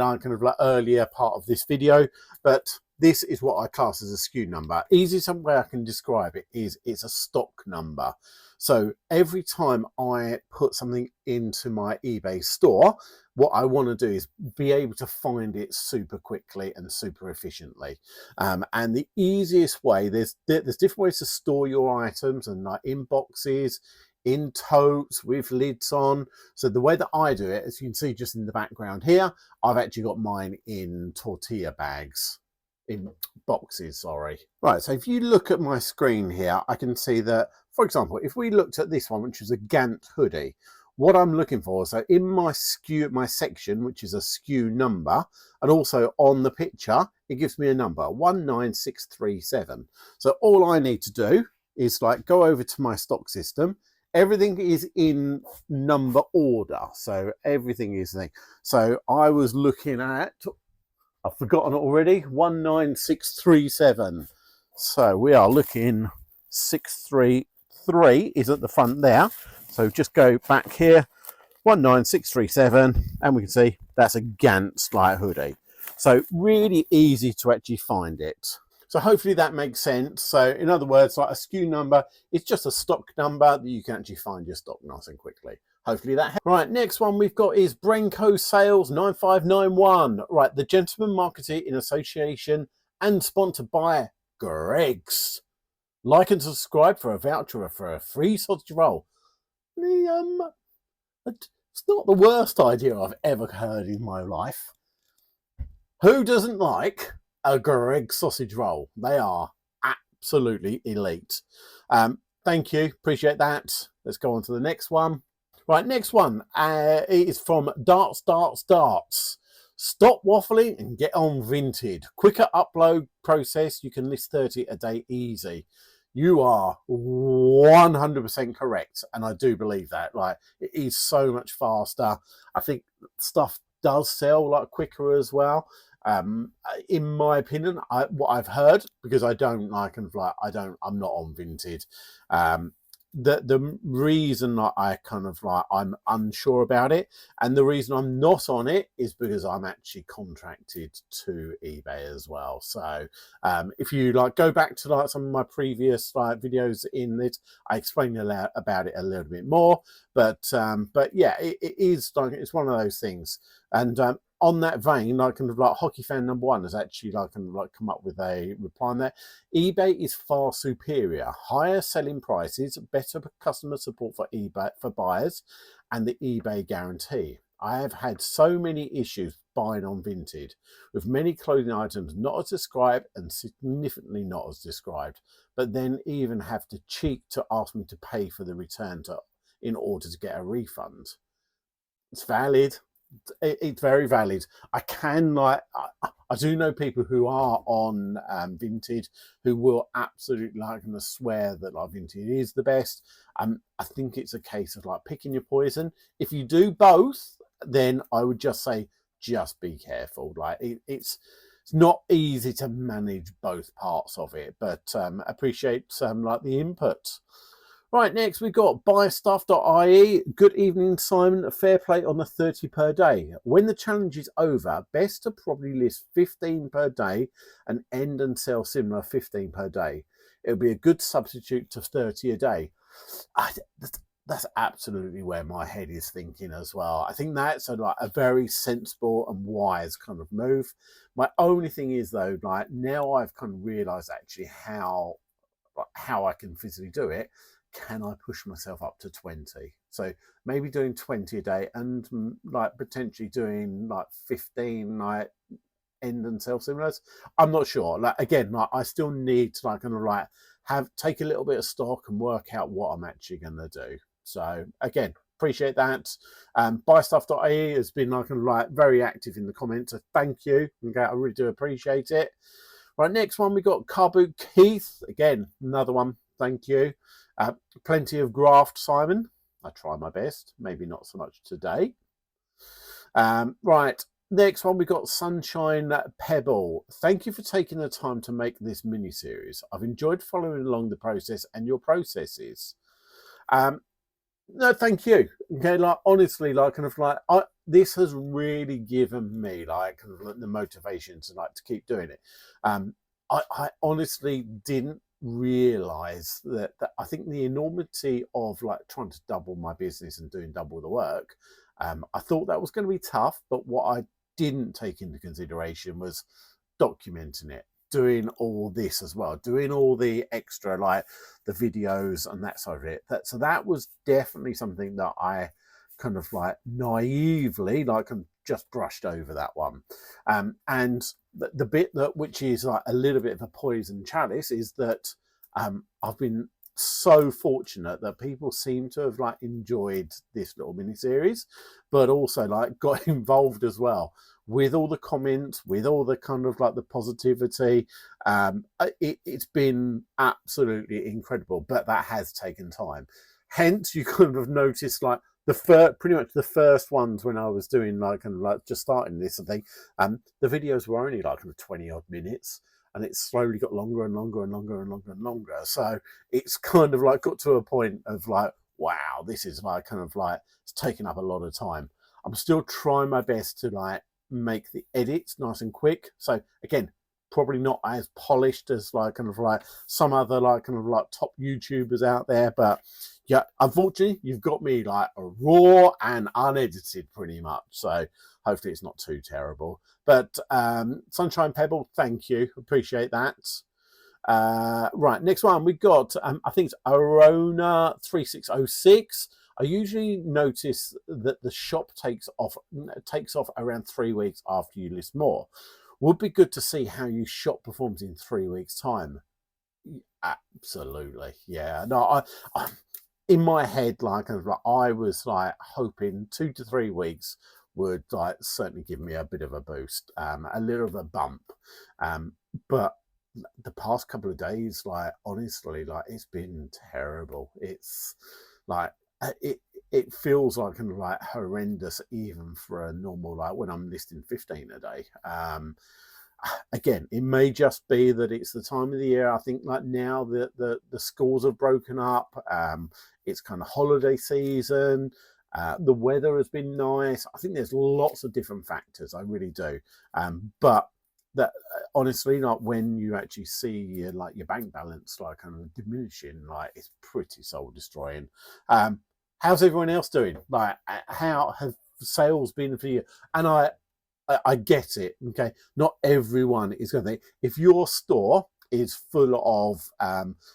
earlier part of this video, but this is what I class as a SKU number. Easiest way I can describe it is it's a stock number. So every time I put something into my eBay store, what I want to do is be able to find it super quickly and super efficiently. And the easiest way, there's different ways to store your items, and in boxes, in totes with lids on. So the way that I do it, as you can see just in the background here, I've actually got mine in tortilla bags, in boxes, sorry. Right, so if you look at my screen here, I can see that, for example, if we looked at this one, which is a Gantt hoodie, what I'm looking for, so in my SKU, my section, which is a SKU number, and also on the picture, it gives me a number, 19637. So all I need to do is go over to my stock system. Everything is in number order, so everything is there. So I was looking at, I've forgotten it already, 19637. So we are looking 633 is at the front there. So just go back here, 19637, and we can see that's a Gantt hoodie. So really easy to actually find it. So hopefully that makes sense. So in other words, a SKU number is just a stock number that you can actually find your stock nice and quickly. Hopefully that helps. Right, next one we've got is Brenco Sales 9591. Right, the Gentleman Marketing in Association and sponsored by Greg's. Like and subscribe for a voucher for a free sausage roll. It's not the worst idea I've ever heard in my life. Who doesn't like a Greg's sausage roll? They are absolutely elite. Thank you, appreciate that. Let's go on to the next one. Right, next one is from Darts. Stop waffling and get on Vinted. Quicker upload process. You can list 30 a day easy. You are 100% correct, and I do believe that. It is so much faster. I think stuff does sell quicker as well. In my opinion, what I've heard, because I don't I'm not on Vinted. The reason that I'm unsure about it, and the reason I'm not on it, is because I'm actually contracted to eBay as well. So if you go back to some of my previous videos in it, I explain about it a little bit more. But yeah, it is it's one of those things. And on that vein, hockey fan number one has actually come up with a reply on that. eBay is far superior, higher selling prices, better customer support for eBay for buyers, and the eBay guarantee. I have had so many issues buying on Vinted, with many clothing items not as described and significantly not as described, but then even have to cheat to ask me to pay for the return in order to get a refund. It's valid. it's very valid. I can I do know people who are on Vinted who will absolutely gonna swear that like Vinted is the best. I think it's a case of like picking your poison. If you do both, then I would just say just be careful. Like it's not easy to manage both parts of it, but appreciate like the input. Right, next we've got buystuff.ie. Good evening, Simon. Fair play on the 30 per day. When the challenge is over, best to probably list 15 per day and end and sell similar 15 per day. It'll be a good substitute to 30 a day. That's absolutely where my head is thinking as well. I think that's a very sensible and wise kind of move. My only thing is though, like now I've kind of realised actually how I can physically do it. Can I push myself up to 20? So maybe doing 20 a day and like potentially doing like 15 like end and sell similars. I'm not sure. Like again, like I still need to like kind of like take a little bit of stock and work out what I'm actually going to do. So again, appreciate that. Buystuff.ie has been like very active in the comments. So thank you. Okay, I really do appreciate it. Right, next one we got Carboot Keith. Again, another one. Thank you. Plenty of graft, Simon. I try my best. Maybe not so much today. Right, next one we got Sunshine Pebble. Thank you for taking the time to make this mini series. I've enjoyed following along the process and your processes. No, thank you. Okay, like honestly, like kind of like this has really given me like kind of the motivation to like to keep doing it. I honestly didn't realize that I think the enormity of like trying to double my business and doing double the work. I thought that was going to be tough, but what I didn't take into consideration was documenting it, doing all this as well, doing all the extra like the videos and that side of it. So that was definitely something that I kind of like naively like just brushed over that one. And the bit that which is like a little bit of a poison chalice is that I've been so fortunate that people seem to have like enjoyed this little mini series, but also like got involved as well with all the comments, with all the kind of like the positivity. It's been absolutely incredible, but that has taken time. Hence, you kind of noticed like pretty much the first ones when I was doing like kind of like just starting this, I think the videos were only like 20 odd minutes, and it slowly got longer and longer and longer and longer and longer. So it's kind of like got to a point of like, wow, this is like kind of like it's taking up a lot of time. I'm still trying my best to like make the edits nice and quick. So again, probably not as polished as like kind of like some other like kind of like top YouTubers out there, but yeah, unfortunately, you've got me like raw and unedited pretty much. So hopefully it's not too terrible. But Sunshine Pebble, thank you. Appreciate that. Right, next one we got, I think it's Arona 3606. I usually notice that the shop takes off around 3 weeks after you list more. Would be good to see how your shop performs in 3 weeks' time. Absolutely, yeah. No, I in my head, like I was like hoping 2 to 3 weeks would like certainly give me a bit of a boost, a little of a bump. But the past couple of days, like honestly, like it's been terrible. It's like it feels like kind of like horrendous even for a normal like when I'm listing 15 a day. Again, it may just be that it's the time of the year. I think like now the schools have broken up. It's kind of holiday season. The weather has been nice. I think there's lots of different factors. I really do. But that honestly, like when you actually see like your bank balance like kind of diminishing, like it's pretty soul destroying. How's everyone else doing? Like, how have sales been for you? And I get it. Okay, not everyone is going to think if your store is full of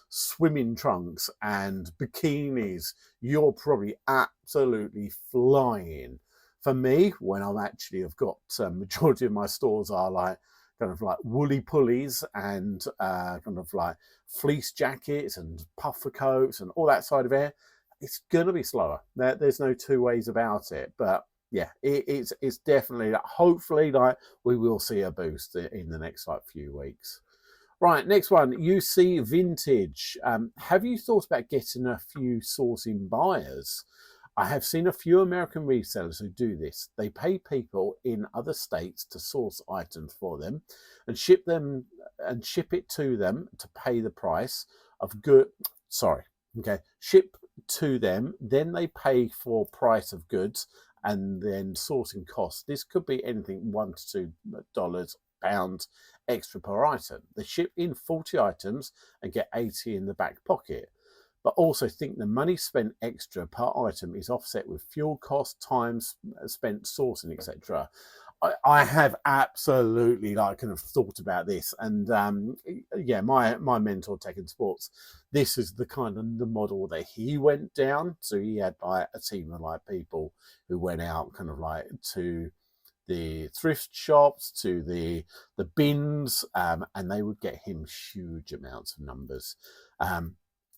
swimming trunks and bikinis, you're probably absolutely flying. For me, when I'm actually have got majority of my stores are like kind of like woolly pulleys and kind of like fleece jackets and puffer coats and all that side of it, it's going to be slower. There's no two ways about it. But yeah, it's definitely like, hopefully like we will see a boost in the next like few weeks. Right, next one, UC Vintage. Have you thought about getting a few sourcing buyers? I have seen a few American resellers who do this. They pay people in other states to source items for them and ship it to them to pay the price of good. Sorry, okay, ship to them, then they pay for price of goods and then sourcing costs. This could be anything $1 to $2, pounds extra per item. They ship in 40 items and get 80 in the back pocket. But also think the money spent extra per item is offset with fuel costs, time spent sourcing, etc. I have absolutely like kind of thought about this, and yeah, my mentor Tech and Sports, this is the kind of the model that he went down. So he had like a team of like people who went out kind of like to the thrift shops, to the bins, and they would get him huge amounts of numbers.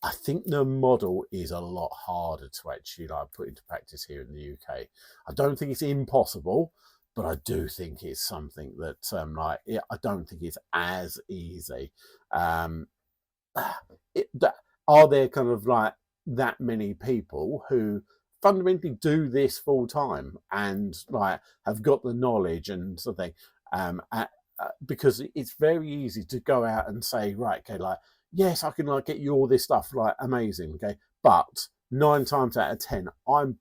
I think the model is a lot harder to actually like put into practice here in the UK. I don't think it's impossible, but I do think it's something that I don't think it's as easy. Are there kind of like that many people who fundamentally do this full time and like have got the knowledge and something? Because it's very easy to go out and say, right, okay, like, yes, I can like get you all this stuff, like amazing, okay, but 9 times out of 10, I'm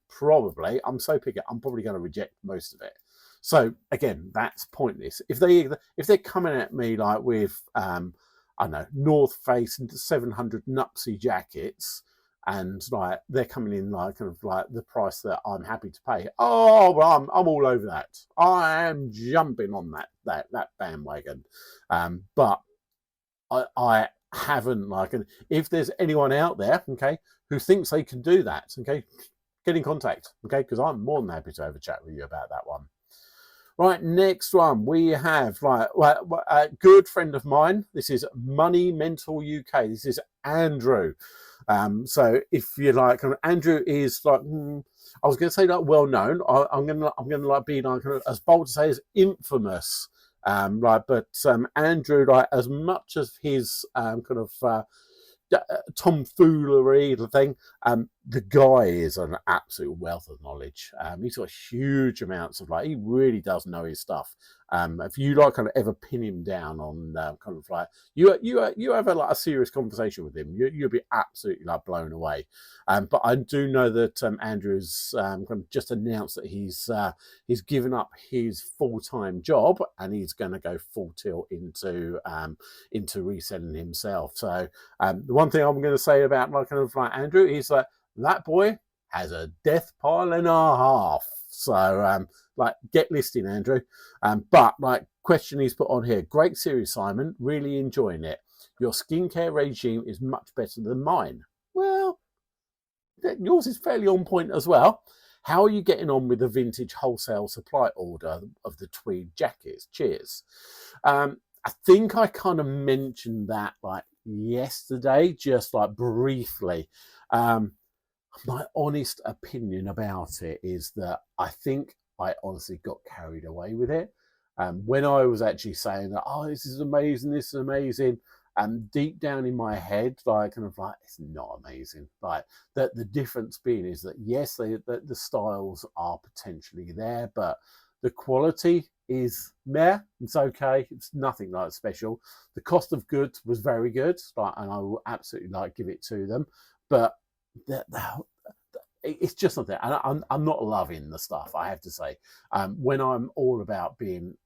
so picky, I'm probably going to reject most of it. So again, that's pointless. If they're coming at me like with I don't know, North Face 700 Nupsy jackets, and like they're coming in like kind of like the price that I'm happy to pay. Oh, well, I'm all over that. I am jumping on that bandwagon. But I haven't like, and if there's anyone out there, okay, who thinks they can do that, okay, get in contact, okay, because I'm more than happy to have a chat with you about that one. Right, next one we have like a good friend of mine. This is Money Mental UK. This is Andrew. So if you like, Andrew is like, I was going to say like well known. I'm gonna like be like as bold to say as infamous. Right, but Andrew, like as much as his kind of tomfoolery thing, the guy is an absolute wealth of knowledge. He's got huge amounts of like, he really does know his stuff. If you like kind of ever pin him down on kind of like you have a serious conversation with him, you'll be absolutely like blown away. But I do know that Andrew's kind of just announced that he's given up his full-time job and he's going to go full tilt into reselling himself. So the one thing I'm going to say about like kind of like Andrew is that boy has a death pile and a half. So like get listing, Andrew. But like question he's put on here, great series, Simon, really enjoying it. Your skincare regime is much better than mine. Well, yours is fairly on point as well. How are you getting on with the vintage wholesale supply order of the tweed jackets? Cheers. I think I kind of mentioned that like yesterday, just like briefly. My honest opinion about it is that I think I honestly got carried away with it. When I was actually saying that, oh, this is amazing, and deep down in my head, like kind of like, it's not amazing. Like that, the difference being is that yes, the styles are potentially there, but the quality is meh. It's okay. It's nothing like special. The cost of goods was very good, like, and I will absolutely like give it to them, but it's just not there. And I'm not loving the stuff, I have to say. When I'm all about being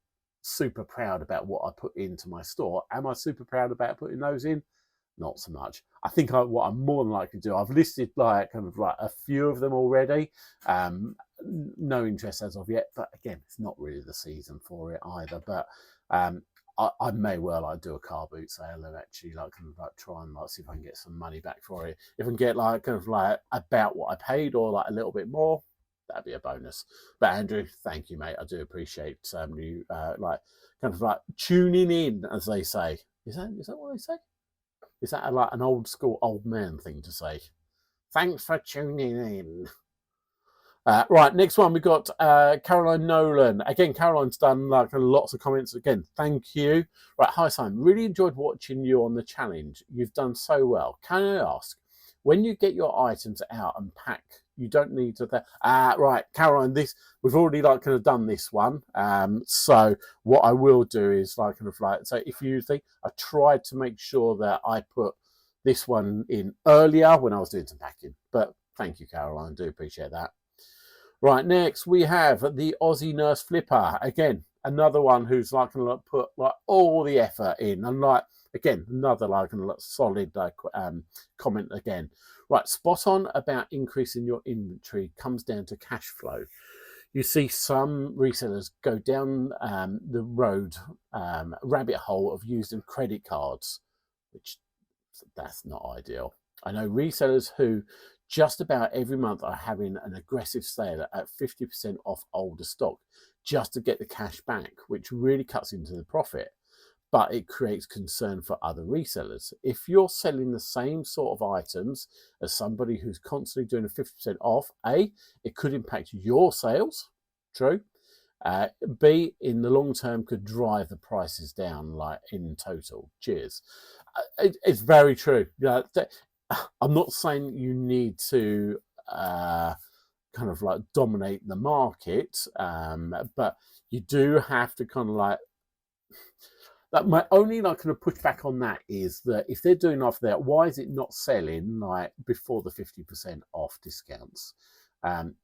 super proud about what I put into my store, am I super proud about putting those in? Not so much. I think what I'm more than likely to do, I've listed like kind of like a few of them already. No interest as of yet, but again, it's not really the season for it either. But I may well like do a car boot sale and actually like kind of like try and like see if I can get some money back for it. If I can get like kind of like about what I paid or like a little bit more, that'd be a bonus. But Andrew, thank you, mate. I do appreciate you like kind of like tuning in, as they say. Is that what they say? Is that like an old school old man thing to say? Thanks for tuning in. Right, next one, we've got Caroline Nolan. Again, Caroline's done like lots of comments. Again, thank you. Right, hi Simon, really enjoyed watching you on the challenge. You've done so well. Can I ask, when you get your items out and pack, you don't need to... right, Caroline, we've already like kind of done this one. So what I will do is like kind of like, so if you think, I tried to make sure that I put this one in earlier when I was doing some packing. But thank you, Caroline, I do appreciate that. Right, next we have the Aussie Nurse Flipper. Again, another one who's like going to put like all the effort in, and like again another like solid comment again. Right, spot on about increasing your inventory comes down to cash flow. You see some resellers go down the road rabbit hole of using credit cards, which that's not ideal. I know resellers who just about every month are having an aggressive sale at 50% off older stock just to get the cash back, which really cuts into the profit, but it creates concern for other resellers. If you're selling the same sort of items as somebody who's constantly doing a 50% off, A, it could impact your sales, true. B, in the long term, could drive the prices down, like in total. Cheers. It's very true. I'm not saying you need to kind of like dominate the market, but you do have to kind of like... That my only like kind of pushback on that is that if they're doing off there, why is it not selling like before the 50% off discounts?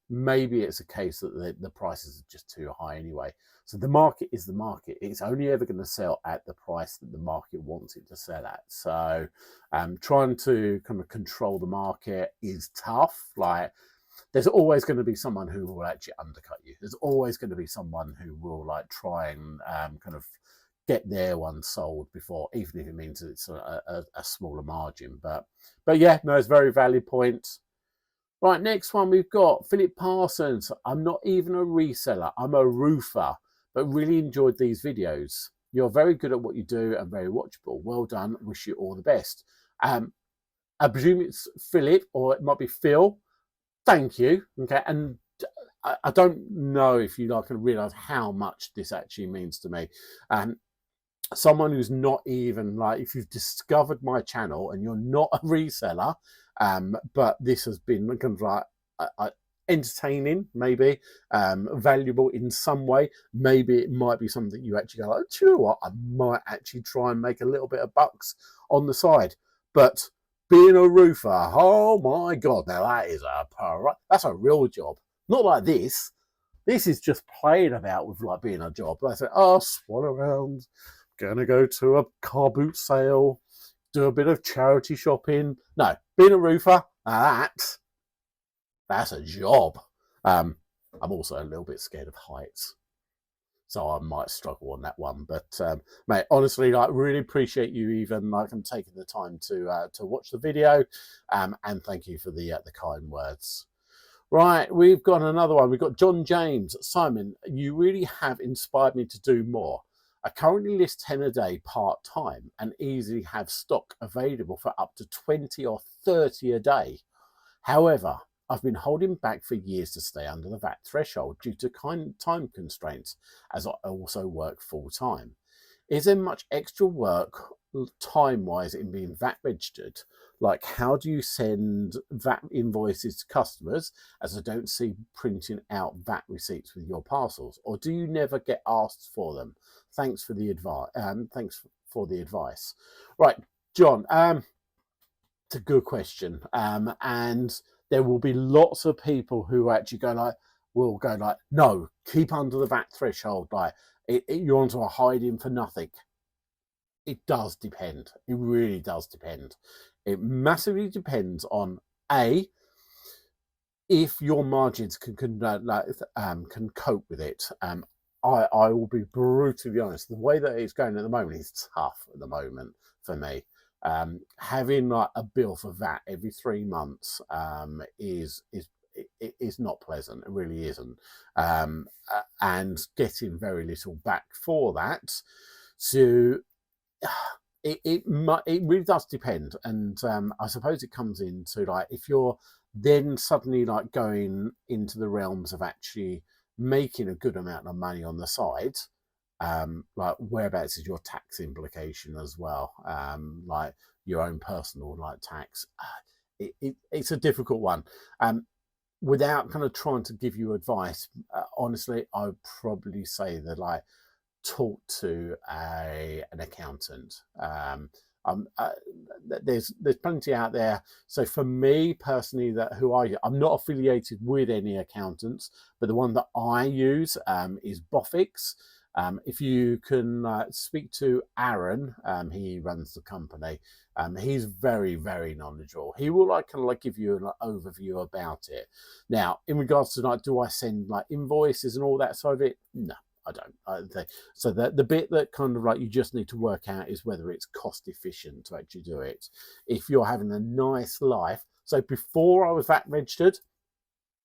Maybe it's a case that the prices are just too high anyway. So the market is the market. It's only ever going to sell at the price that the market wants it to sell at. So trying to kind of control the market is tough. Like there's always going to be someone who will actually undercut you. There's always going to be someone who will like try and kind of get their one sold before, even if it means it's a smaller margin. But yeah, no, it's a very valid point. Right, next one we've got Philip Parsons. I'm not even a reseller, I'm a roofer, but really enjoyed these videos. You're very good at what you do and very watchable. Well done, wish you all the best. I presume it's Philip, or it might be Phil. Thank you. Okay, and I don't know if you like can realise how much this actually means to me. Someone who's not even like, if you've discovered my channel and you're not a reseller, but this has been kind of like entertaining, maybe valuable in some way, maybe it might be something you actually go like, do you know what, I might actually try and make a little bit of bucks on the side. But being a roofer, oh my god, now that is that's a real job. Not like this is just playing about with like being a job. I say, oh, swan around, gonna go to a car boot sale, do a bit of charity shopping. No, being a roofer, that's a job. I'm also a little bit scared of heights, so I might struggle on that one. But mate, honestly, I really appreciate you even like taking the time to watch the video, and thank you for the kind words. Right, we've got another one. We've got John James. Simon, you really have inspired me to do more. I currently list 10 a day part-time and easily have stock available for up to 20 or 30 a day. However, I've been holding back for years to stay under the VAT threshold due to time constraints, as I also work full-time. Is there much extra work time-wise in being VAT registered? Like, how do you send VAT invoices to customers, as I don't see printing out VAT receipts with your parcels? Or do you never get asked for them? Thanks for the advice. Right, John, it's a good question. And there will be lots of people who actually will go like, no, keep under the VAT threshold. Like, you're onto a hiding for nothing. It does depend. It really does depend. It massively depends on A, if your margins can cope with it. I will be brutally honest. The way that it's going at the moment is tough at the moment for me. Having like a bill for VAT every 3 months is not pleasant. It really isn't. And getting very little back for that. So it really does depend. And I suppose it comes into like, if you're then suddenly like going into the realms of actually making a good amount of money on the side, like whereabouts is your tax implication as well, like your own personal like tax. It's a difficult one. Without kind of trying to give you advice, honestly, I would probably say that like talk to an accountant. Um, uh, there's plenty out there. So for me personally, I'm not affiliated with any accountants, but the one that I use is Boffix. If you can speak to Aaron, he runs the company. He's very, very knowledgeable. He will like kind of like give you an overview about it. Now, in regards to like, do I send like invoices and all that side of it? No, I don't. So the bit that kind of like you just need to work out is whether it's cost efficient to actually do it. If you're having a nice life. So before I was VAT registered,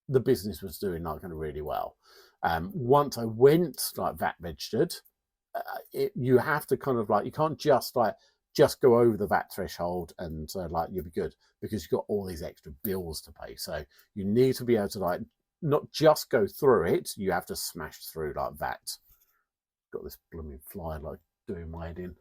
the business was doing like kind of really well. Once I went like VAT registered, you have to kind of like, you can't just go over the VAT threshold and like you'll be good, because you've got all these extra bills to pay. So you need to be able to like not just go through it, you have to smash through like VAT. Got this blooming fly like doing my head in.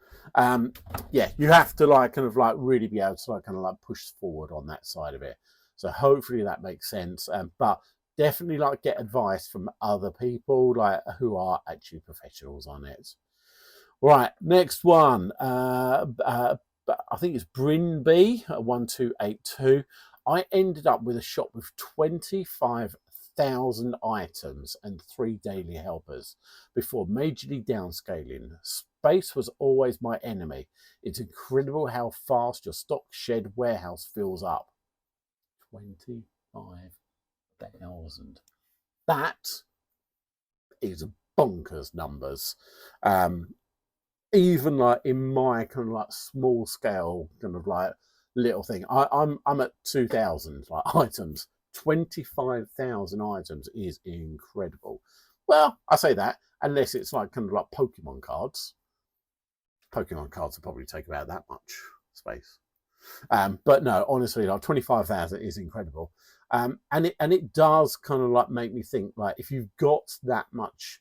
Yeah, you have to like kind of like really be able to like kind of like push forward on that side of it. So hopefully that makes sense. But definitely like get advice from other people like who are actually professionals on it. Right, next one. I think it's Brinby 1282. I ended up with a shop with 25,000 items and 3 daily helpers before majorly downscaling. Space was always my enemy. It's incredible how fast your stock shed warehouse fills up. 25,000. That is bonkers numbers. Even like in my kind of like small scale kind of like little thing, I'm at 2,000 like items. 25,000 items is incredible. Well, I say that unless it's like kind of like Pokemon cards. Pokemon cards will probably take about that much space. But no, honestly, like 25,000 is incredible. And it does kind of like make me think like if you've got that much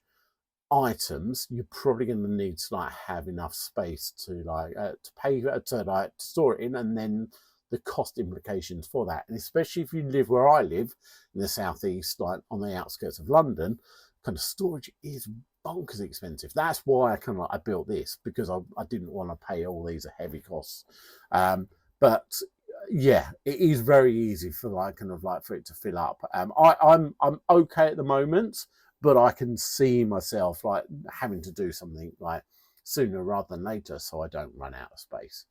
items, you're probably going to need to like have enough space to like to pay to like to store it in, and then the cost implications for that. And especially if you live where I live in the southeast, like on the outskirts of London, kind of storage is bonkers expensive. That's why I kind of like I built this, because I didn't want to pay all these heavy costs. But yeah, it is very easy for like kind of like for it to fill up. I'm okay at the moment, but I can see myself like having to do something like sooner rather than later, so I don't run out of space.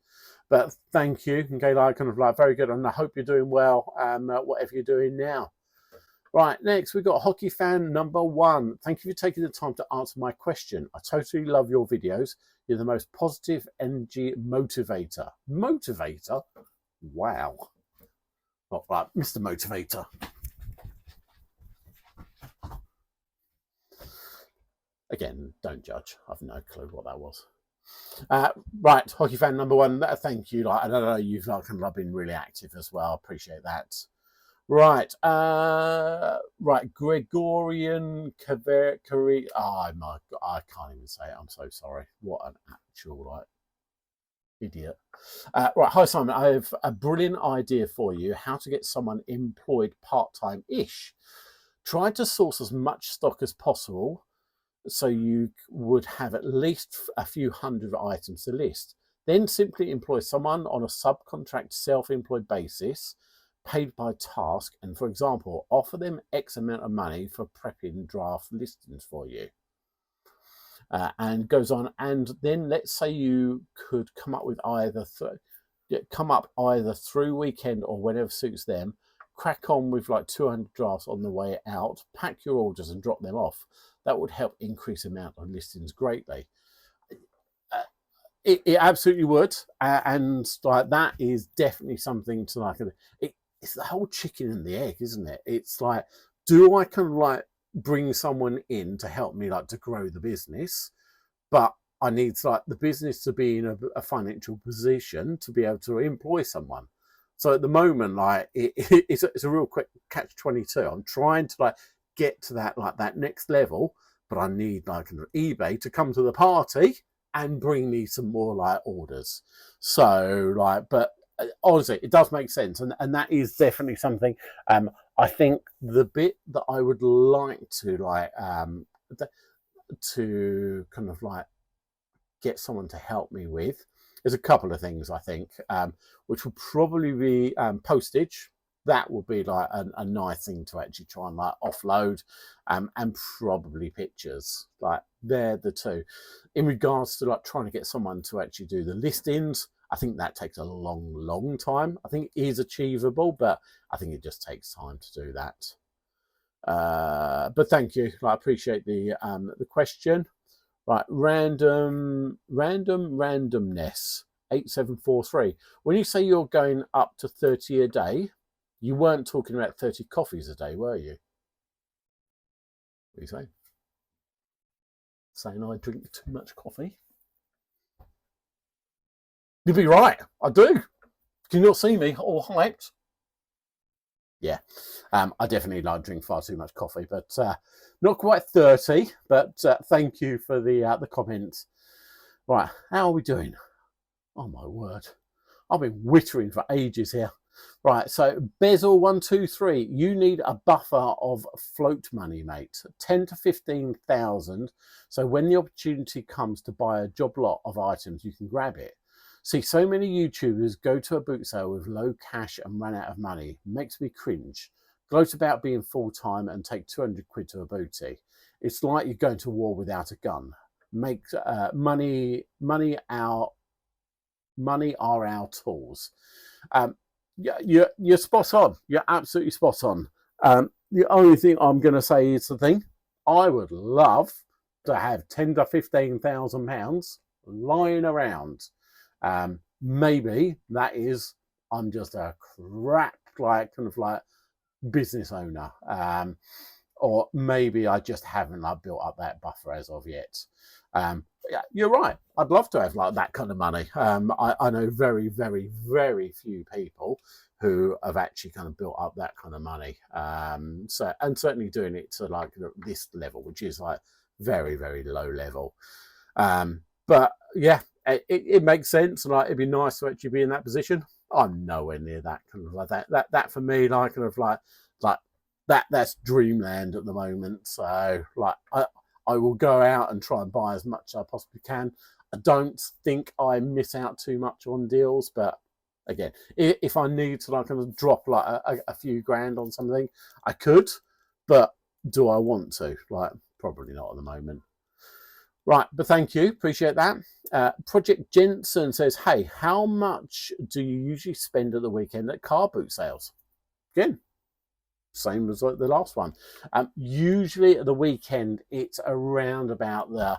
But thank you, okay, like kind of like very good, and I hope you're doing well, whatever you're doing now. Right, next we've got Hockey Fan number 1. Thank you for taking the time to answer my question. I totally love your videos. You're the most positive energy motivator. Motivator? Wow. Not like Mr. Motivator. Again, don't judge. I've no clue what that was. Right, Hockey Fan number 1. Thank you. Like, I don't know, you've like been really active as well. Appreciate that. Right, right. Gregorian Kari. Oh my God, I can't even say it. I'm so sorry. What an actual like idiot. Right, hi Simon. I have a brilliant idea for you. How to get someone employed part-time-ish. Try to source as much stock as possible, so you would have at least a few hundred items to list. Then simply employ someone on a subcontract self-employed basis, paid by task, and for example, offer them X amount of money for prepping draft listings for you. And goes on, and then let's say you could come up with either through weekend or whenever suits them, crack on with like 200 drafts on the way out, pack your orders and drop them off. That would help increase the amount of listings greatly. It absolutely would, and like that is definitely something to like. It's the whole chicken and the egg, isn't it? It's like, do I kind of like bring someone in to help me like to grow the business, but I need like the business to be in a financial position to be able to employ someone. So at the moment, like it's a real quick catch-22. I'm trying to like get to that next level, but I need like an eBay to come to the party and bring me some more like orders. So like, but honestly, it does make sense, and that is definitely something. I think the bit that I would like to like to kind of like get someone to help me with is a couple of things, I think, which would probably be postage. That would be like a nice thing to actually try and like offload, and probably pictures. Like they're the two. In regards to like trying to get someone to actually do the listings, I think that takes a long time. I think it is achievable, but I think it just takes time to do that. But thank you. I appreciate the question. Right, randomness 8743. When you say you're going up to 30 a day, you weren't talking about 30 coffees a day, were you? What are you saying? Saying I drink too much coffee? You'd be right. I do. Can you not see me all hyped? Yeah, I definitely like drink far too much coffee, but not quite 30. But thank you for the comments. Right, how are we doing? Oh my word, I've been wittering for ages here. Right, so Bezel123, you need a buffer of float money, mate. 10 to 15,000. So when the opportunity comes to buy a job lot of items, you can grab it. See, so many YouTubers go to a boot sale with low cash and run out of money. Makes me cringe. Gloat about being full-time and take 200 quid to a booty. It's like you're going to war without a gun. Make money are our tools. Yeah, you're spot on. You're absolutely spot on. The only thing I'm going to say is the thing. I would love to have 10 to 15,000 pounds lying around. Maybe that is I'm just a crap like kind of like business owner, or maybe I just haven't like built up that buffer as of yet. Yeah, you're right. I'd love to have like that kind of money. I know very few people who have actually kind of built up that kind of money. So and certainly doing it to like this level, which is like very low level. But yeah. It makes sense. Like it'd be nice to actually be in that position. I'm nowhere near that kind of like that. That for me, like kind of like that's dreamland at the moment. So like I will go out and try and buy as much as I possibly can. I don't think I miss out too much on deals, but again, if I need to like kind of drop like a few grand on something, I could. But do I want to? Like probably not at the moment. Right, but thank you, appreciate that. Project Jensen says, hey, how much do you usually spend at the weekend at car boot sales? Again, same as like the last one. Usually at the weekend, it's around about the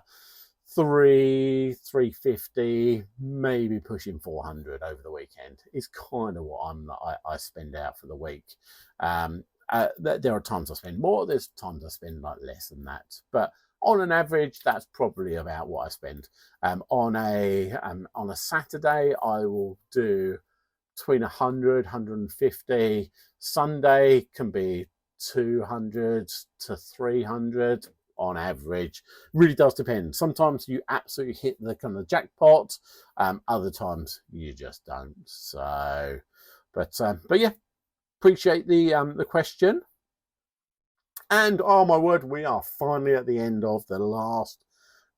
350, maybe pushing 400 over the weekend. It's kind of what I spend out for the week. There are times I spend more, there's times I spend like less than that. But on an average, that's probably about what I spend. On a Saturday, I will do between 100, 150. Sunday can be 200 to 300 on average. Really does depend. Sometimes you absolutely hit the kind of jackpot. Other times you just don't. So, but yeah, appreciate the question. And oh my word, we are finally at the end of the last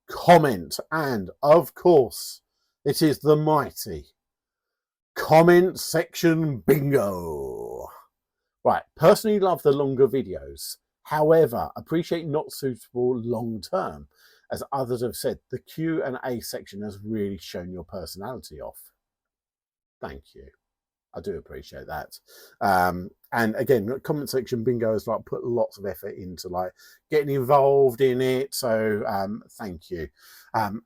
comment. And of course, it is the mighty comment section bingo. Right, personally love the longer videos. However, appreciate not suitable long term. As others have said, the Q&A section has really shown your personality off. Thank you. I do appreciate that. And again, comment section bingo has like put lots of effort into like getting involved in it. So thank you. And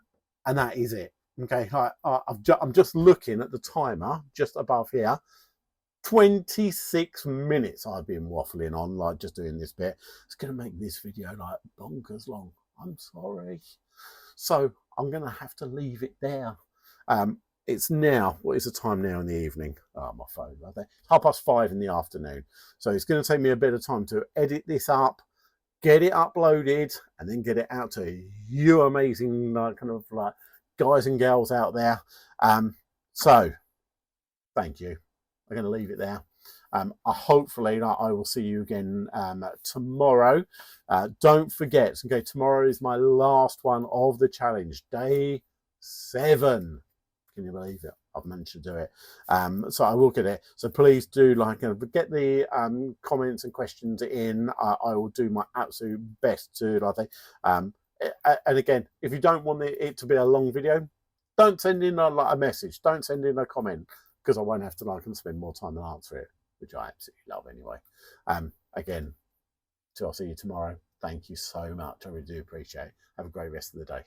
that is it. Okay, I'm just looking at the timer just above here. 26 minutes I've been waffling on, like just doing this bit. It's going to make this video like bonkers long. I'm sorry. So I'm going to have to leave it there. it's now, what is the time now in the evening? Oh, my phone right there. 5:30 in the afternoon. So it's going to take me a bit of time to edit this up, get it uploaded, and then get it out to you amazing kind of like guys and girls out there. So thank you. I'm going to leave it there. Hopefully I will see you again tomorrow. Don't forget, okay, tomorrow is my last one of the challenge, day 7. Can you believe it? I've managed to do it. So I will get it. So please do get the comments and questions in. I will do my absolute best to, I think. And again, if you don't want it to be a long video, don't send in a message. Don't send in a comment, because I won't have to spend more time and answer it, which I absolutely love anyway. Again, till I'll see you tomorrow. Thank you so much. I really do appreciate it. Have a great rest of the day.